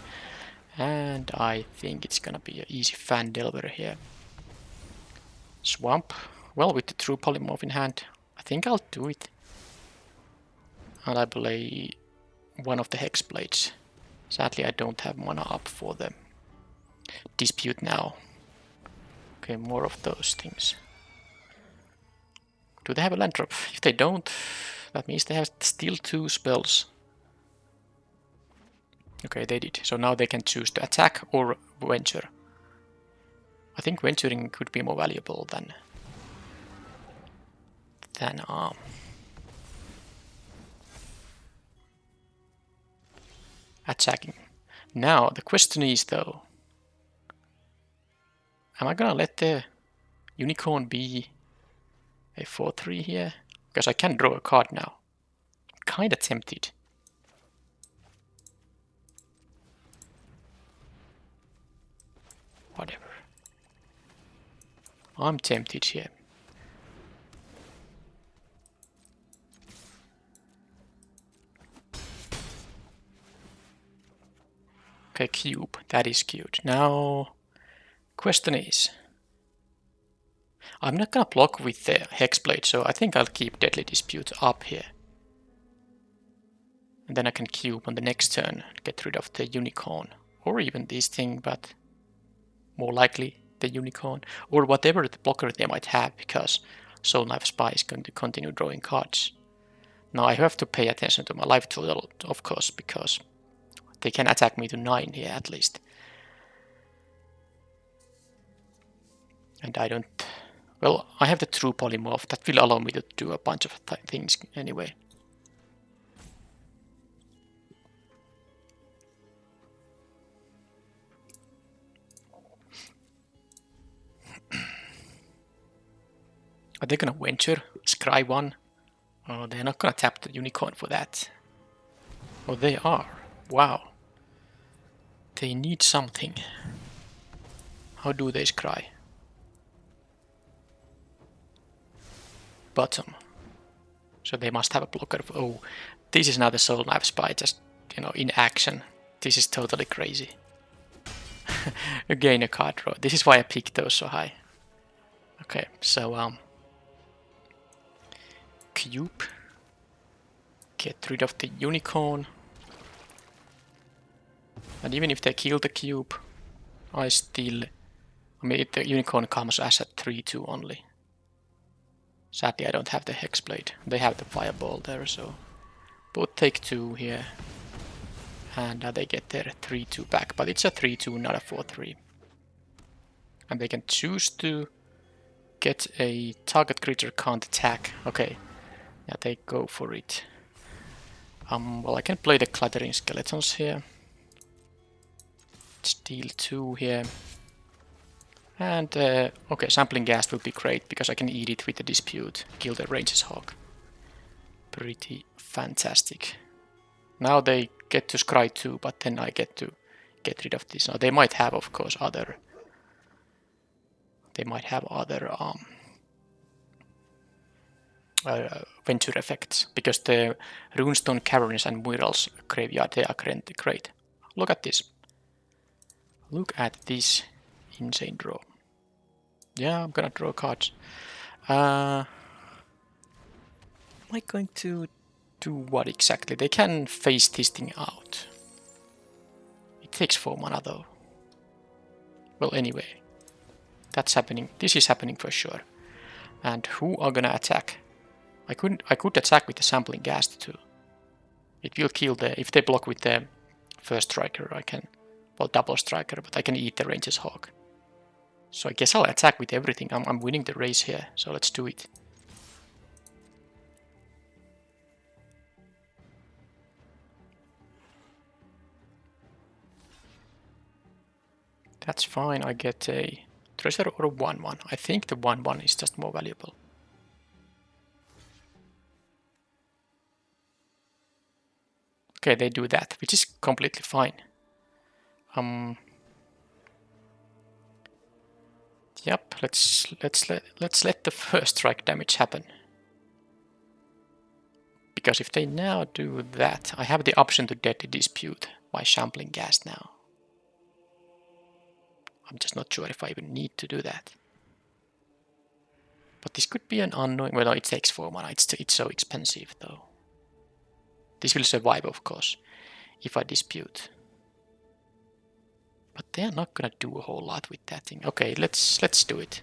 And I think it's gonna be an easy Fan Delver here. Swamp. Well, with the True Polymorph in hand, I think I'll do it. And I play one of the Hexblades. Sadly, I don't have mana up for them. Dispute now. Okay, more of those things. Do they have a land drop? If they don't, that means they have still 2 spells. Okay, they did. So now they can choose to attack or venture. I think venturing could be more valuable than attacking. Now the question is though, am I gonna let the Unicorn be a 4/3 here? Because I can draw a card now. I'm kinda tempted. Whatever. I'm tempted here. Okay, cube. That is cute. Now, question is, I'm not gonna block with the Hexblade, so I think I'll keep Deadly Dispute up here. And then I can cube on the next turn, get rid of the Unicorn. Or even this thing, but more likely the Unicorn. Or whatever the blocker they might have, because Soul Knife Spy is going to continue drawing cards. Now I have to pay attention to my life total, of course, because they can attack me to 9 here at least. And I don't... Well, I have the True Polymorph. That will allow me to do a bunch of things anyway. Are they gonna venture? Scry 1? Oh, they're not gonna tap the Unicorn for that. Oh, they are. Wow. They need something. How do they scry? Bottom. So they must have a blocker. Oh, this is now the Soul Knife Spy, just, in action. This is totally crazy. Again a card draw. This is why I picked those so high. Okay, so cube. Get rid of the unicorn. And even if they kill the cube, I mean, the unicorn comes as a 3-2 only. Sadly, I don't have the hexblade. They have the fireball there, so both take 2 here. And they get their 3-2 back, but it's a 3-2, not a 4-3. And they can choose to get a target creature can't attack. Okay, yeah, they go for it. Well, I can play the clattering skeletons here. Steal 2 here. And, okay, sampling gas will be great, because I can eat it with the dispute. Kill the ranges hawk. Pretty fantastic. Now they get to scry 2, but then I get to get rid of this. Now they might have, of course, other... They might have other venture effects, because the runestone caverns and murals graveyard, they are great. Look at this. Look at this insane draw. Yeah, I'm gonna draw cards. Am I going to do what exactly? They can phase this thing out. It takes 4 mana though. Well, anyway. That's happening. This is happening for sure. And who are gonna attack? I could attack with the sampling gas too. It will kill the... If they block with the first striker, I can... Well, double striker, but I can eat the ranges hawk. So I guess I'll attack with everything. I'm winning the race here, so let's do it. That's fine. I get a treasure or a 1-1. I think the 1-1 is just more valuable. Okay, they do that, which is completely fine. Yep, let's let the first strike damage happen. Because if they now do that, I have the option to deadly dispute my sampling gas now. I'm just not sure if I even need to do that. But this could be an unknown... Well, no, it takes 4 mana. It's so expensive though. This will survive, of course, if I dispute. But they are not gonna do a whole lot with that thing. Okay, let's do it.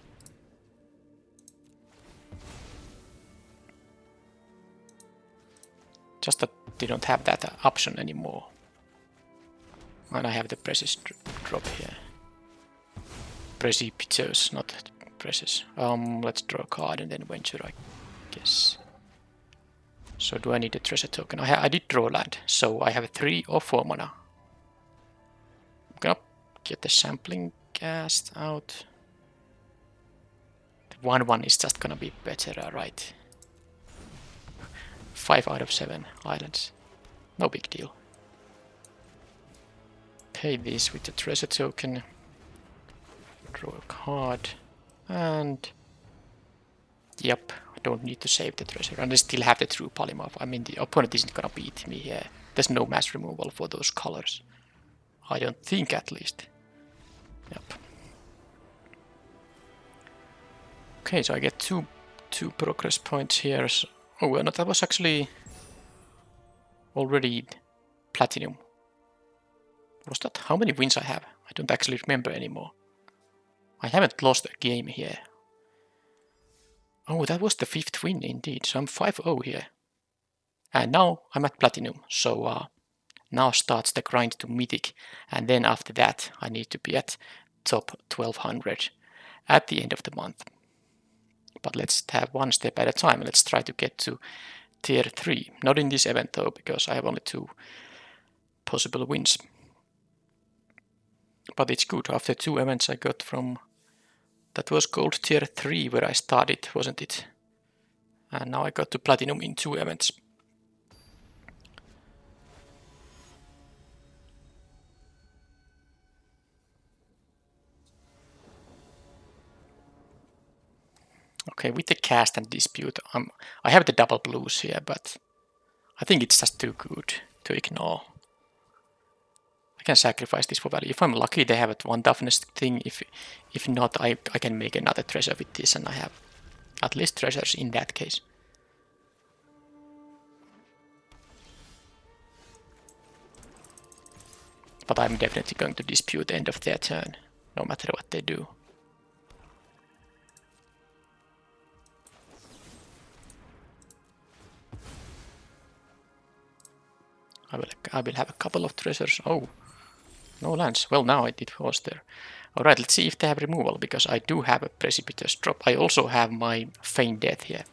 Just that they don't have that option anymore. And I have the precious drop here. Precipitous, not precious. Let's draw a card and then venture, I guess. So do I need a treasure token? I did draw land, so I have 3 or 4 mana. I'm gonna get the sampling gas out. The 1-1 is just gonna be better, right? 5 out of 7 islands. No big deal. Pay this with the treasure token. Draw a card. And... Yep, I don't need to save the treasure. And I still have the true polymorph. I mean, the opponent isn't gonna beat me here. There's no mass removal for those colors. I don't think, at least. Yep. Okay, so I get two progress points here. So, oh, well, no, that was actually already platinum. Was that how many wins I have? I don't actually remember anymore. I haven't lost a game here. Oh, that was the 5th win indeed. So I'm 5-0 here. And now I'm at platinum. So now starts the grind to mythic. And then after that, I need to be at top 1200 at the end of the month. But let's have one step at a time. Let's try to get to tier 3. Not in this event though, because I have only 2 possible wins. But it's good. After 2 events I got from... That was gold tier 3 where I started, wasn't it? And now I got to platinum in 2 events. Okay, with the cast and dispute, I have the double blues here, but I think it's just too good to ignore. I can sacrifice this for value. If I'm lucky, they have a 1 toughness thing. If not, I can make another treasure with this, and I have at least treasures in that case. But I'm definitely going to dispute the end of their turn, no matter what they do. I will have a couple of treasures. Oh, no lands. Well, now I did horse there. Alright, let's see if they have removal, because I do have a precipitous drop. I also have my feign death here.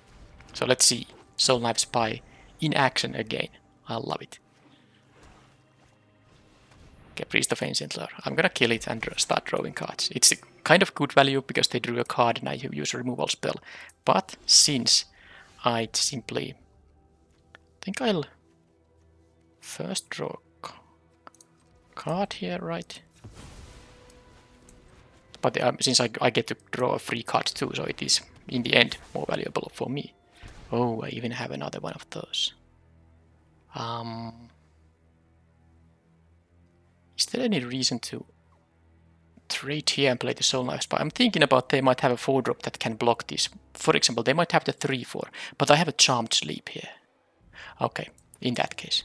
So let's see. Soul Knife Spy in action again. I love it. Okay, Priest of Ancient Lore. I'm gonna kill it and start drawing cards. It's a kind of good value because they drew a card and I use a removal spell. But since I'd simply think I'll first draw a card here, right? But since I get to draw a free card too, so it is in the end more valuable for me. Oh, I even have another one of those. Is there any reason to trade here and play the Soul Knife Spy? I'm thinking about they might have a 4-drop that can block this. For example, they might have the 3-4, but I have a Charmed Sleep here. Okay, in that case.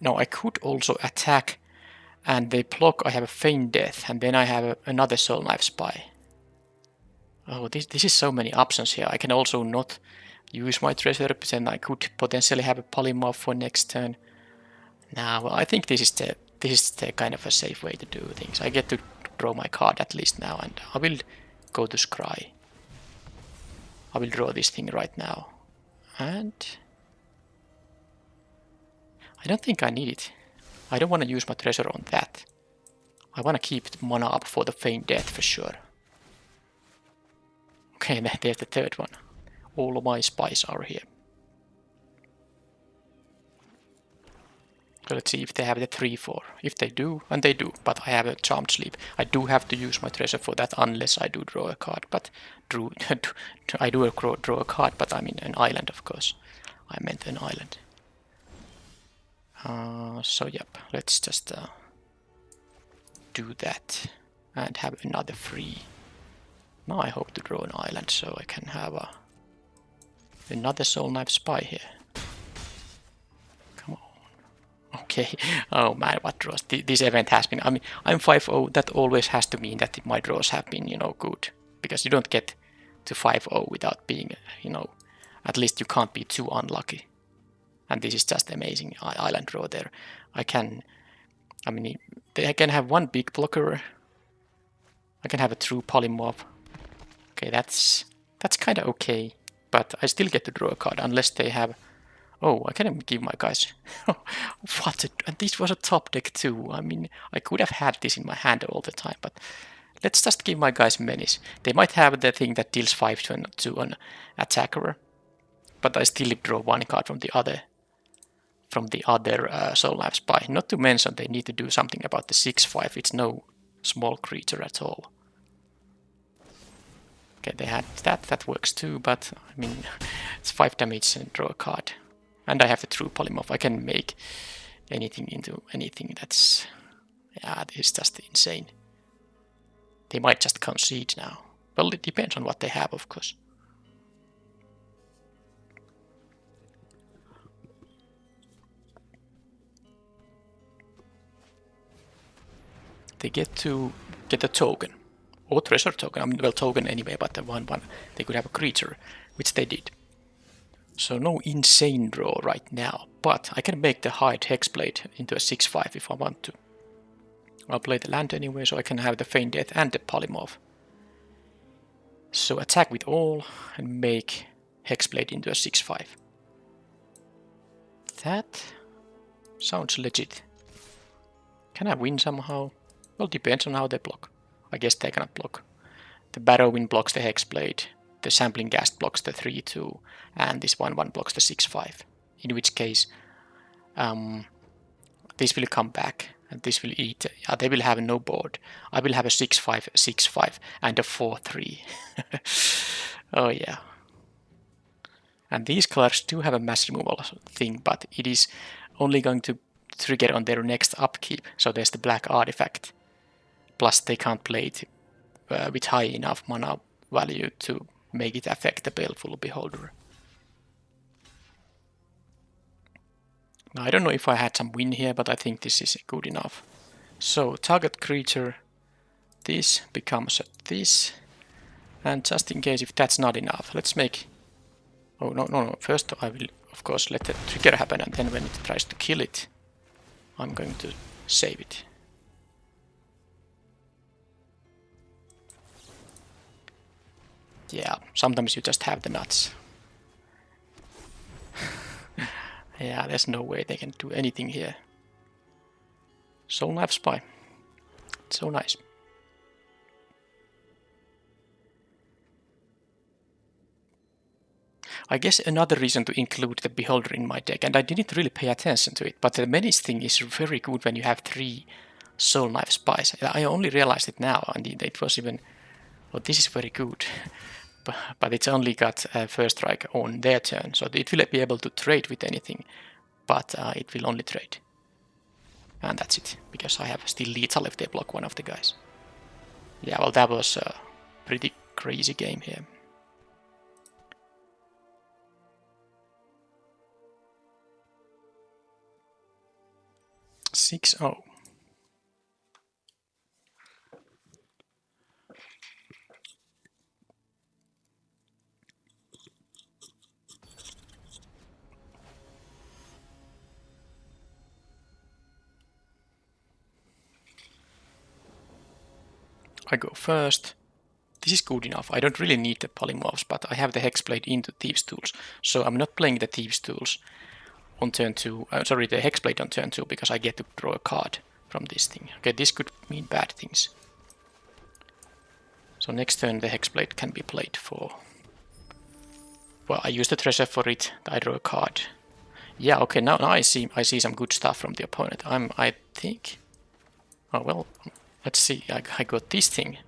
No, I could also attack and they block. I have a Feign Death and then I have another Soul Knife Spy. Oh, this is so many options here. I can also not use my treasure, then I could potentially have a polymorph for next turn. Now, well, I think this is the kind of a safe way to do things. I get to draw my card at least now, and I will go to Scry. I will draw this thing right now. And I don't think I need it. I don't want to use my treasure on that. I want to keep the mana up for the Feign Death for sure. Okay, there's the third one. All of my spies are here. So let's see if they have the 3-4. If they do, and they do, but I have a Charmed Sleep. I do have to use my treasure for that unless I do draw a card. But I do draw a card, but I mean an island, of course. I meant an island. So yep, let's just do that and have another free. Now I hope to draw an island so I can have another Soul Knife Spy here. Come on. Okay. Oh man, what draws? This event has been. I mean, I'm 5-0. That always has to mean that my draws have been, good. Because you don't get to 5-0 without being, at least you can't be too unlucky. And this is just amazing island draw there. I can have one big blocker. I can have a true polymorph. Okay, that's kind of okay. But I still get to draw a card unless they have... Oh, I can give my guys... and this was a top deck too. I mean, I could have had this in my hand all the time, but let's just give my guys menace. They might have the thing that deals 5 to an attacker, but I still draw one card from the other Soul Knife Spy. Not to mention they need to do something about the 6-5. It's no small creature at all. Okay, they had that works too, but I mean, it's 5 damage and draw a card. And I have the true polymorph. I can make anything into anything. That's... Yeah, this is just insane. They might just concede now. Well, it depends on what they have, of course. They get to get a token. Or treasure token. I mean, well, token anyway, but the one they could have a creature, which they did. So no insane draw right now, but I can make the Hide Hexblade into a 6-5 if I want to. I'll play the land anyway, so I can have the Feign Death and the polymorph. So attack with all and make Hexblade into a 6-5. That sounds legit. Can I win somehow? Well, depends on how they block. I guess they cannot block. The Barrowwind blocks the Hexblade, the Sampling Ghast blocks the 3-2, and this 1-1 blocks the 6-5. In which case, this will come back, and this will eat. They will have no board. I will have a 6-5, 6-5, and a 4-3. Oh yeah. And these colors do have a mass removal thing, but it is only going to trigger on their next upkeep. So there's the black artifact. Plus they can't play it with high enough mana value to make it affect the Baleful Beholder. Now, I don't know if I had some win here, but I think this is good enough. So target creature, this becomes this. And just in case if that's not enough, let's make... Oh, no. First I will, of course, let the trigger happen, and then when it tries to kill it, I'm going to save it. Yeah, sometimes you just have the nuts. Yeah, there's no way they can do anything here. Soul Knife Spy. So nice. I guess another reason to include the Beholder in my deck, and I didn't really pay attention to it, but the Menace thing is very good when you have 3 Soul Knife Spies. I only realized it now, and it was even... Well, this is very good. But it's only got first strike on their turn, so it will be able to trade with anything, but it will only trade. And that's it, because I have still lethal if they block one of the guys. Yeah, well, that was a pretty crazy game here. (6-0). I go first. This is good enough. I don't really need the polymorphs, but I have the Hexblade into Thieves' Tools, so I'm not playing the Thieves' Tools on turn 2. Sorry, the Hexblade on turn 2, because I get to draw a card from this thing. Okay, this could mean bad things. So next turn the Hexblade can be played for... Well, I use the treasure for it, I draw a card. Yeah, okay, now I see some good stuff from the opponent. I think... Oh, well, let's see, I got this thing.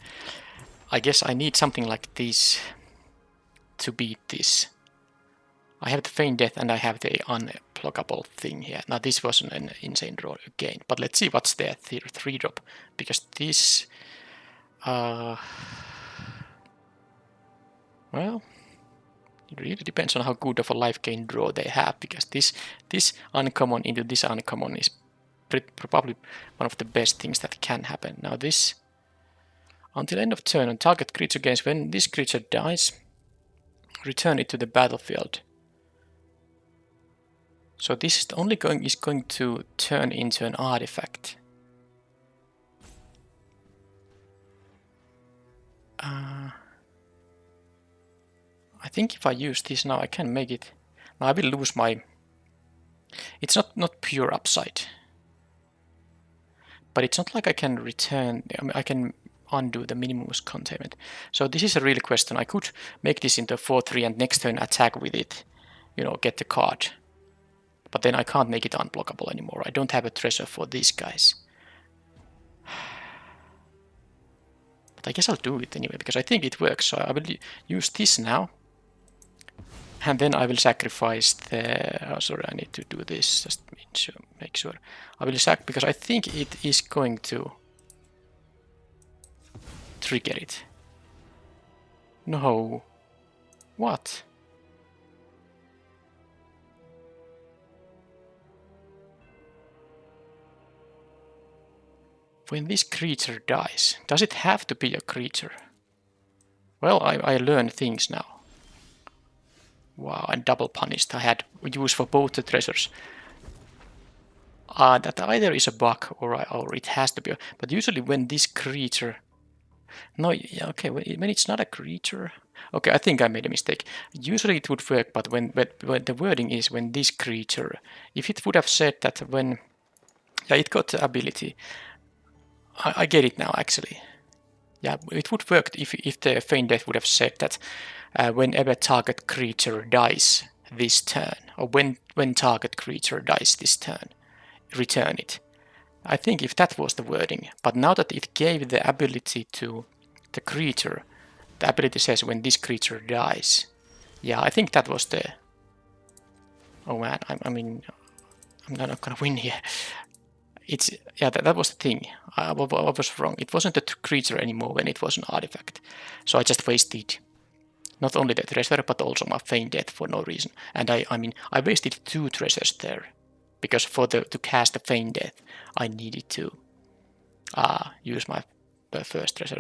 I guess I need something like this to beat this. I have the Feign Death and I have the unblockable thing here. Now this was an insane draw again, but let's see what's their 3-drop, because this... well, it really depends on how good of a life gain draw they have, because this uncommon into this uncommon is probably one of the best things that can happen. Now this... Until end of turn, on target creature gains, when this creature dies, return it to the battlefield. So this is only going to turn into an artifact. I think if I use this now, I can make it... Now I will lose my... It's not pure upside. But it's not like I can return... I can undo the minimus containment. So this is a real question. I could make this into a 4-3 and next turn attack with it. You know, get the card. But then I can't make it unblockable anymore. I don't have a treasure for these guys. But I guess I'll do it anyway, because I think it works. So I will use this now. And then I will sacrifice the... Oh, sorry, I need to do this. Just make sure. I will because I think it is going to trigger it. No. What? When this creature dies, does it have to be a creature? Well, I learn things now. Wow, and double punished. I had use for both the treasures. That either is a bug or it has to be. But usually when this creature... No, yeah, okay, when it's not a creature... Okay, I think I made a mistake. Usually it would work, but when the wording is when this creature... If it would have said that when... Yeah, it got the ability. I get it now, actually. Yeah, it would work if the Feign Death would have said that whenever target creature dies this turn, or when target creature dies this turn, return it. I think if that was the wording, but now that it gave the ability to the creature, the ability says when this creature dies. Yeah, I think that was the... Oh man, I mean, I'm not gonna win here. It's... Yeah, that was the thing. I was wrong. It wasn't a creature anymore when it was an artifact. So I just wasted not only the treasure, but also my Feign Death for no reason. And I mean, I wasted 2 treasures there. because to cast the Feign Death, I needed to use my first treasure.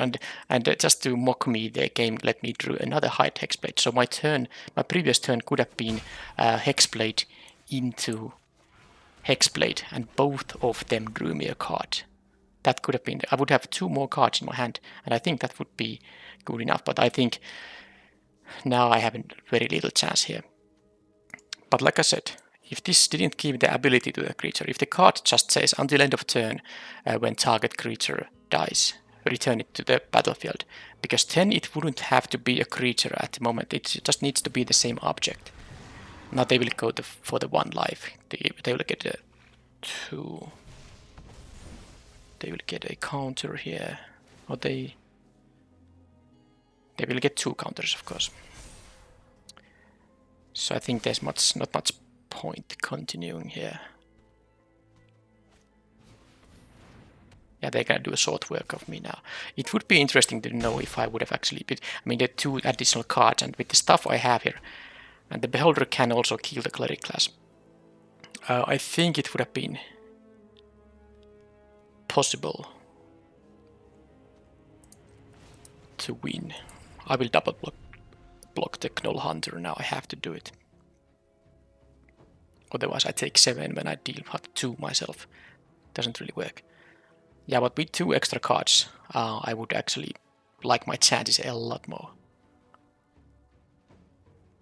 And just to mock me, the game let me draw another hide Hexblade. So my previous turn could have been Hexblade into Hexblade, and both of them drew me a card. That could have been, I would have 2 more cards in my hand, and I think that would be good enough, but I think now I have a very little chance here. But like I said, if this didn't give the ability to the creature, if the card just says until end of turn when target creature dies, return it to the battlefield, because then it wouldn't have to be a creature at the moment, it just needs to be the same object. Now they will go for the 1 life, they will get a 2, they will get a counter here, or they will get 2 counters, of course. So I think there's not much point continuing here. Yeah, they're gonna do a short work of me now. It would be interesting to know if I would have actually been, I mean, the 2 additional cards, and with the stuff I have here, and the Beholder can also kill the Cleric class. I think it would have been possible to win. I will double block the Gnoll Hunter now, I have to do it. Otherwise I take 7 when I deal 2 myself. Doesn't really work. Yeah, but with 2 extra cards, I would actually like my chances a lot more.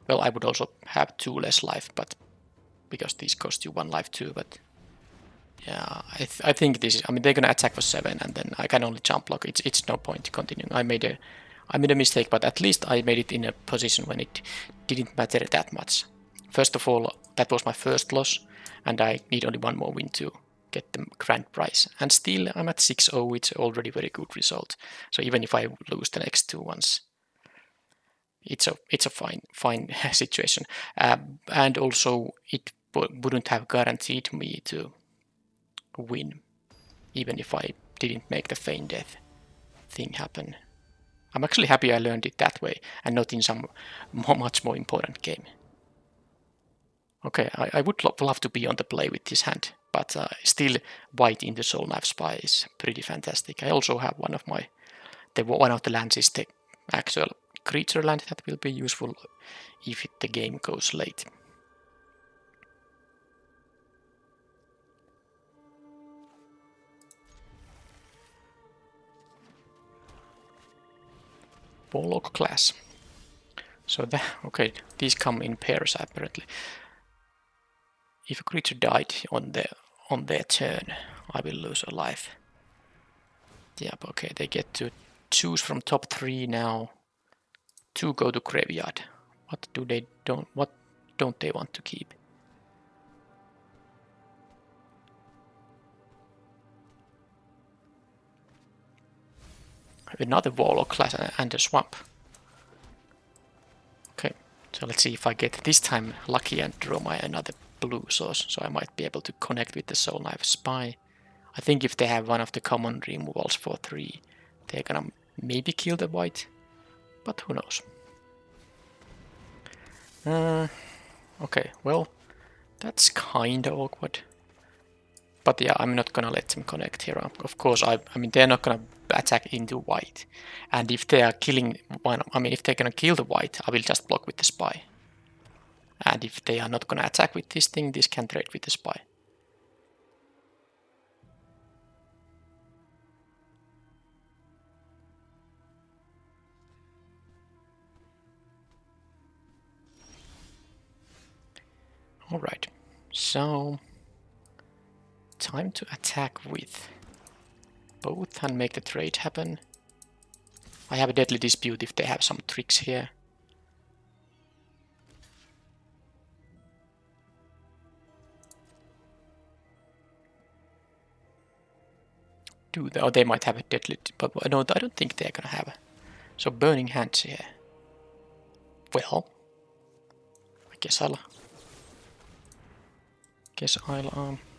Well, I would also have 2 less life, but because these cost you 1 life too, but yeah, I think this is, I mean, they're gonna attack for 7 and then I can only jump block. It's no point continuing. I made a mistake, but at least I made it in a position when it didn't matter that much. First of all, that was my first loss, and I need only 1 more win to get the grand prize. And still, I'm at 6-0, it's already very good result. So even if I lose the next 2 ones, it's a fine situation. And also, it wouldn't have guaranteed me to win, even if I didn't make the Feign Death thing happen. I'm actually happy I learned it that way, and not in some much more important game. Okay, I would love to be on the play with this hand, but still white in the Soul Knife Spy is pretty fantastic. I also have one of the lands is the actual creature land that will be useful if the game goes late. Warlock class. So okay, these come in pairs apparently. If a creature died on their turn, I will lose a life. Yeah, okay, they get to choose from top 3 now. 2 go to graveyard. What don't they want to keep? Another Warlock class and a swamp. Okay, so let's see if I get this time lucky and draw another blue source, so I might be able to connect with the Soul Knife Spy. I think if they have one of the common removals for 3, they're gonna maybe kill the white, but who knows. Okay, well, that's kinda awkward. But yeah, I'm not gonna let them connect here. Of course, I mean, they're not gonna attack into white. And if they are killing one, I mean, if they're gonna kill the white, I will just block with the Spy. And if they are not gonna attack with this thing, this can trade with the Spy. Alright, so time to attack with both and make the trade happen. I have a Deadly Dispute if they have some tricks here. Or they might have a Deadly, but no, I don't think they're gonna have. So Burning Hands here. Well, I guess I'll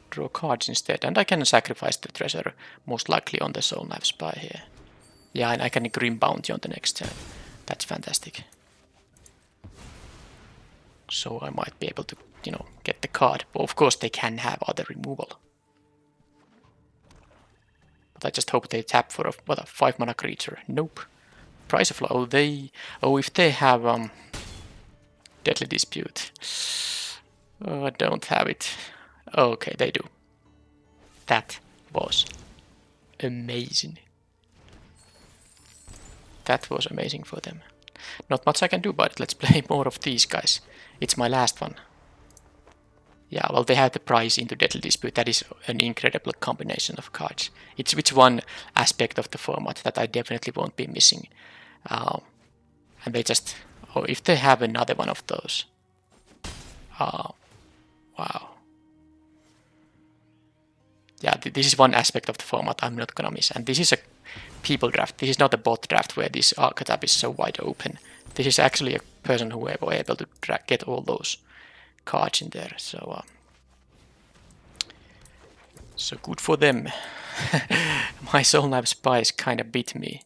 draw cards instead, and I can sacrifice the treasure, most likely on the Soul Knife Spy here. Yeah, and I can Grim Bounty on the next turn. That's fantastic. So I might be able to you know, get the card. But of course they can have other removal. But I just hope they tap for a 5 mana creature. Nope. Price of if they have Deadly Dispute. Oh, I don't have it. Okay, they do. That was amazing. That was amazing for them. Not much I can do, but let's play more of these guys. It's my last one. Yeah, well, they have the price into Deadly Dispute. That is an incredible combination of cards. It's one aspect of the format that I definitely won't be missing. And they just... Oh, if they have another one of those... wow. Yeah, this is one aspect of the format I'm not gonna miss. And this is a people draft. This is not a bot draft where this archetype is so wide open. This is actually a person who were able to get all those cards in there. So good for them. My Soul Knife Spies kind of beat me.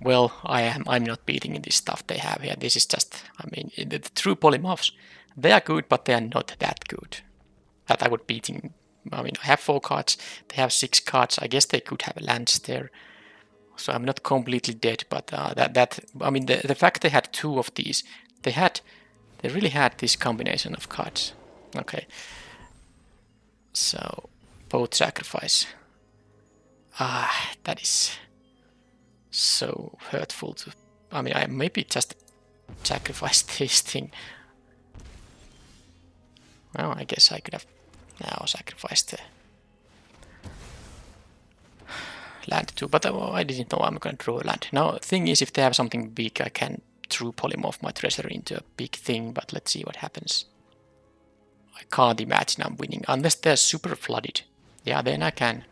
Well, I'm not beating this stuff they have here. This is just, I mean, the true polymorphs, they are good, but they are not that good. That I would beating. I mean, I have 4 cards. They have 6 cards. I guess they could have lands there. So I'm not completely dead, but I mean, the fact they had 2 of these, they really had this combination of cards. Okay. So, both sacrifice. That is so hurtful to... I mean, I maybe just sacrifice this thing. Well, I guess I could have now sacrificed the land too, but I didn't know I'm gonna draw a land. Now, the thing is, if they have something big, I can true polymorph my treasure into a big thing, but let's see what happens. I can't imagine I'm winning, unless they're super flooded. Yeah, then I can.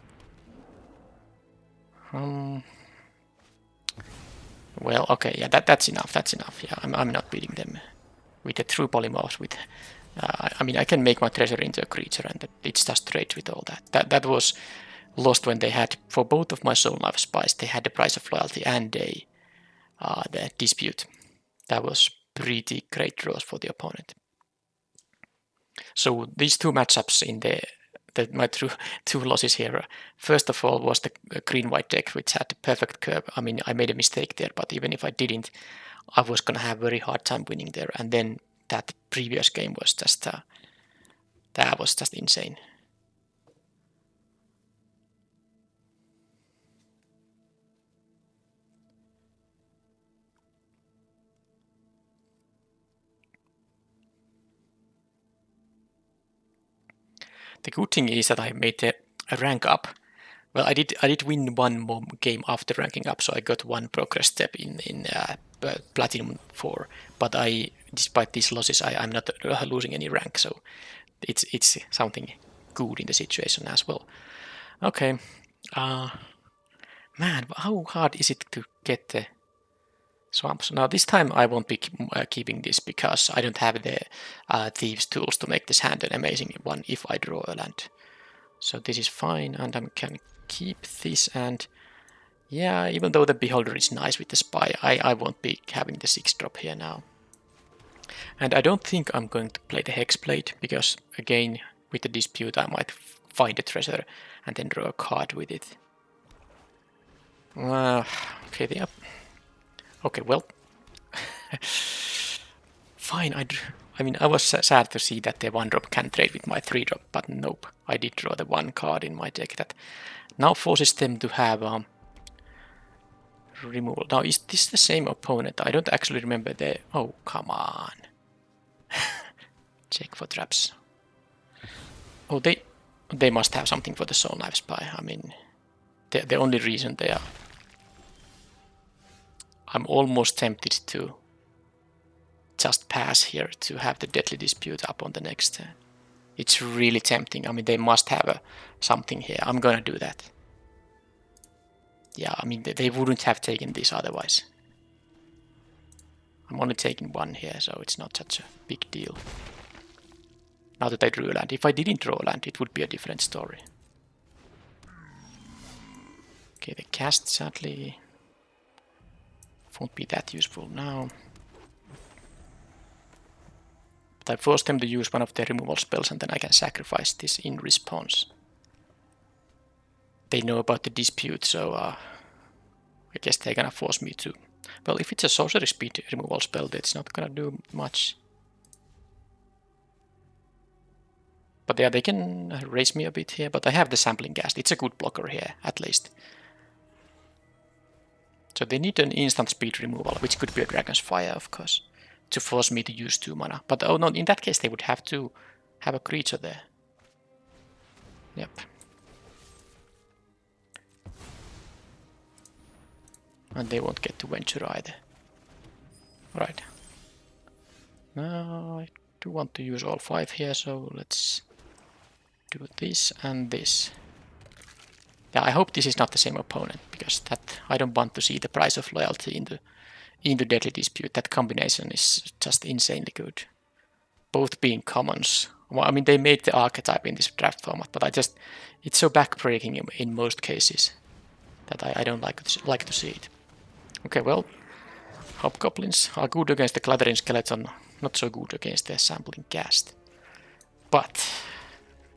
Well, okay, yeah, that's enough, yeah, I'm not beating them with the true polymorphs. With, I mean, I can make my treasure into a creature, and it's just straight with all that. That was lost when they had, for both of my Soul Knife Spies, they had the Price of Loyalty and the Dispute. That was pretty great draws for the opponent. So these 2 matchups in my two losses here. First of all was the green-white deck, which had the perfect curve. I mean, I made a mistake there, but even if I didn't, I was gonna have a very hard time winning there. And then that previous game was just that was just insane. The good thing is that I made a rank up. Well, I did win 1 more game after ranking up, so I got 1 progress step in Platinum 4. But despite these losses, I'm not losing any rank, so it's something good in the situation as well. Okay, man, how hard is it to get the swamps? Now this time I won't be keeping this because I don't have the thieves tools to make this hand an amazing one if I draw a land. So this is fine, and I can keep this, and yeah, even though the Beholder is nice with the Spy, I won't be having the 6-drop here now. And I don't think I'm going to play the Hexblade, because again, with the Dispute I might find a treasure and then draw a card with it. Okay, okay, well, fine. I mean, I was sad to see that the 1-drop can trade with my 3-drop, but nope. I did draw the 1 card in my deck that now forces them to have removal. Now, is this the same opponent? I don't actually remember the... Oh, come on. Check for traps. Oh, they must have something for the Soul Knife Spy. I mean, the only reason they are... I'm almost tempted to just pass here to have the Deadly Dispute up on the next turn. It's really tempting. I mean, they must have something here. I'm gonna do that. Yeah, I mean, they wouldn't have taken this otherwise. I'm only taking 1 here, so it's not such a big deal. Now that I drew a land. If I didn't draw a land, it would be a different story. Okay, the cast sadly won't be that useful now. But I force them to use one of their removal spells and then I can sacrifice this in response. They know about the dispute, so I guess they're gonna force me to. Well, if it's a sorcery speed removal spell, it's not gonna do much. But yeah, they can raise me a bit here, but I have the sampling gas. It's a good blocker here, at least. So they need an instant speed removal, which could be a Dragon's Fire, of course, to force me to use 2 mana. But oh no, in that case they would have to have a creature there. Yep. And they won't get to venture either. Right. Now I do want to use all 5 here, so let's do this and this. Yeah, I hope this is not the same opponent, because that I don't want to see the price of loyalty into Deadly Dispute. That combination is just insanely good. Both being commons. Well, I mean, they made the archetype in this draft format, but it's so backbreaking in most cases that I don't like to see it. Okay, well, Hobgoblins are good against the Clattering Skeleton, not so good against the Sampling Ghast. But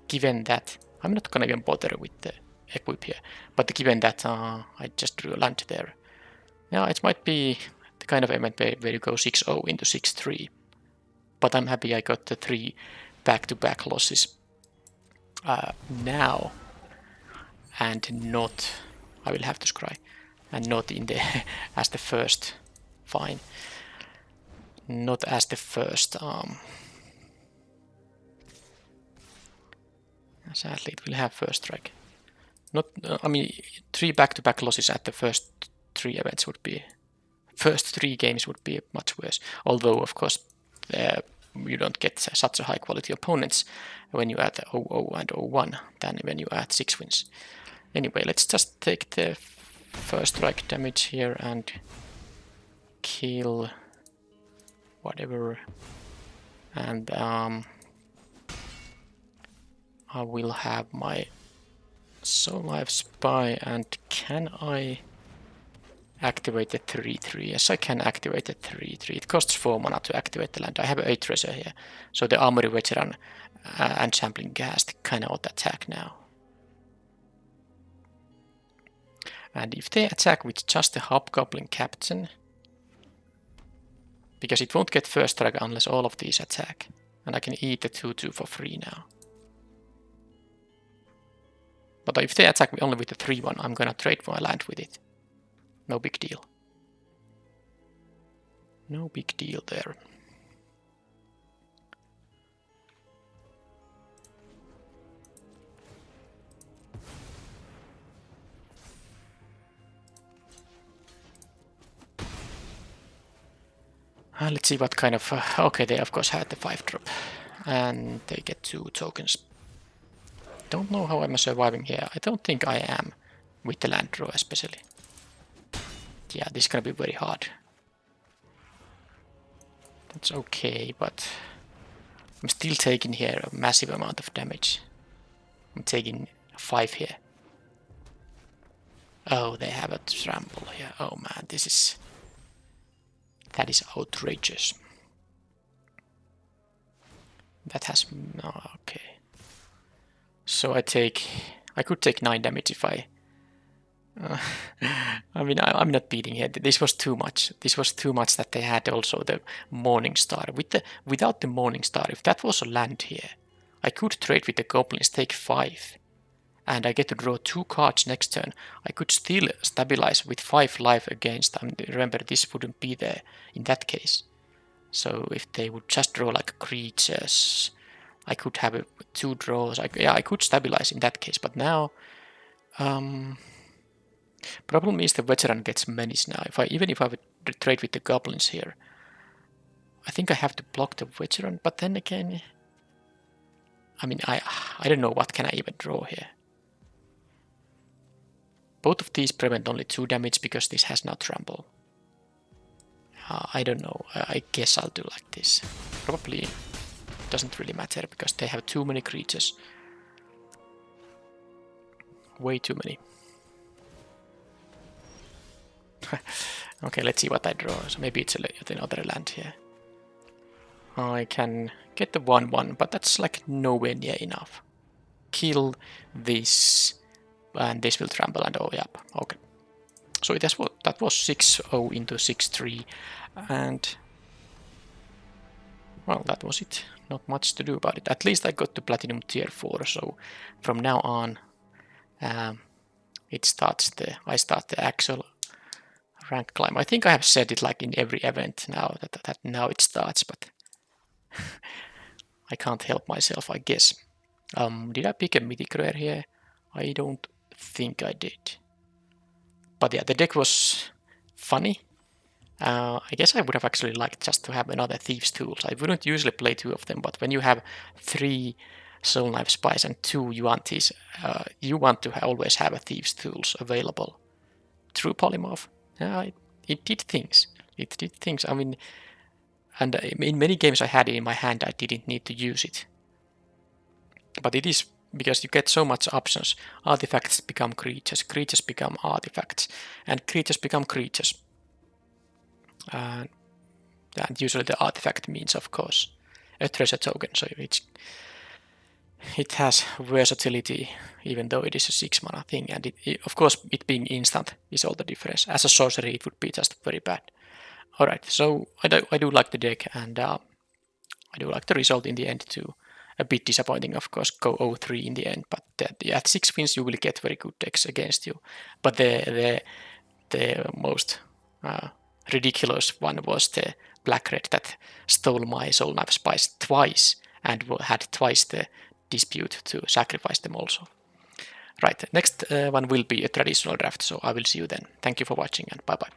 given that, I'm not gonna even bother with the equip here, but given that I just drew a land there, yeah, it might be the kind of event where you go 6-0 into 6-3. But I'm happy I got the 3 back-to-back losses now, and not, I will have to scry, and not in the as the first, fine, not as the first, sadly it will have first strike. Not, I mean, 3 back-to-back losses at the first 3 events would be, first 3 games would be much worse, although of course you don't get such a high quality opponents when you add 0-0 and 0-1 than when you add 6 wins. Anyway, let's just take the first strike damage here and kill whatever, and I will have my Soul Life Spy, and can I activate the 3-3? Yes, I can activate the 3-3. It costs 4 mana to activate the land. I have 8 treasure here, so the Armory Veteran and Sampling Ghast cannot attack now. And if they attack with just the Hobgoblin Captain, because it won't get first strike unless all of these attack, and I can eat the 2-2 for free now. But if they attack me only with the 3-1, I'm gonna trade my land with it. No big deal. No big deal there. Let's see what kind of... okay, they of course had the 5-drop. And they get 2 tokens. Don't know how I'm surviving here. I don't think I am, with the land draw especially. Yeah, this is gonna be very hard. That's okay, but I'm still taking here a massive amount of damage. I'm taking 5 here. Oh, they have a trample here. Oh man, that is outrageous. That has... no, okay. So I could take 9 damage if I... I mean, I'm not beating here. This was too much. This was too much that they had also the Morning Star. Without the Morning Star, if that was a land here, I could trade with the Goblins, take 5. And I get to draw 2 cards next turn. I could still stabilize with 5 life against them. Remember, this wouldn't be there in that case. So if they would just draw like creatures, I could have 2 draws. I could stabilize in that case. But now, problem is the Veteran gets menace now. Even if I would trade with the Goblins here, I think I have to block the Veteran. But then again, I mean, I don't know what can I even draw here. Both of these prevent only 2 damage because this has no trample. I don't know. I guess I'll do like this. Probably doesn't really matter because they have too many creatures. Way too many. Okay, let's see what I draw. So maybe it's another land here. I can get the 1-1, but that's like nowhere near enough. Kill this, and this will trample, and oh yeah, okay. So that was 6-0 into 6-3, and well, that was it. Not much to do about it. At least I got to Platinum Tier 4, so from now on, I start the actual rank climb. I think I have said it like in every event now that now it starts, but I can't help myself, I guess. Did I pick a mythic rare here? I don't think I did. But yeah, the deck was funny. I guess I would have actually liked just to have another Thieves' Tools. I wouldn't usually play 2 of them, but when you have 3 Soul Knife Spies and 2 Yuan-Tis, you want to always have a Thieves' Tools available. True Polymorph. It did things. It did things. I mean, and in many games I had it in my hand, I didn't need to use it. But it is because you get so much options. Artifacts become creatures, creatures become artifacts, and creatures become creatures. And usually the artifact means, of course, a treasure token, so it has versatility, even though it is a 6 mana thing, and of course it being instant is all the difference. As a sorcery it would be just very bad. Alright, so I do like the deck, and I do like the result in the end too. A bit disappointing, of course, go 0-3 in the end, but at 6 wins you will get very good decks against you. But the most ridiculous one was the black red that stole my Soul Knife Spice twice and had twice the dispute to sacrifice them also. Right, next one will be a traditional draft, so I will see you then. Thank you for watching, and bye bye.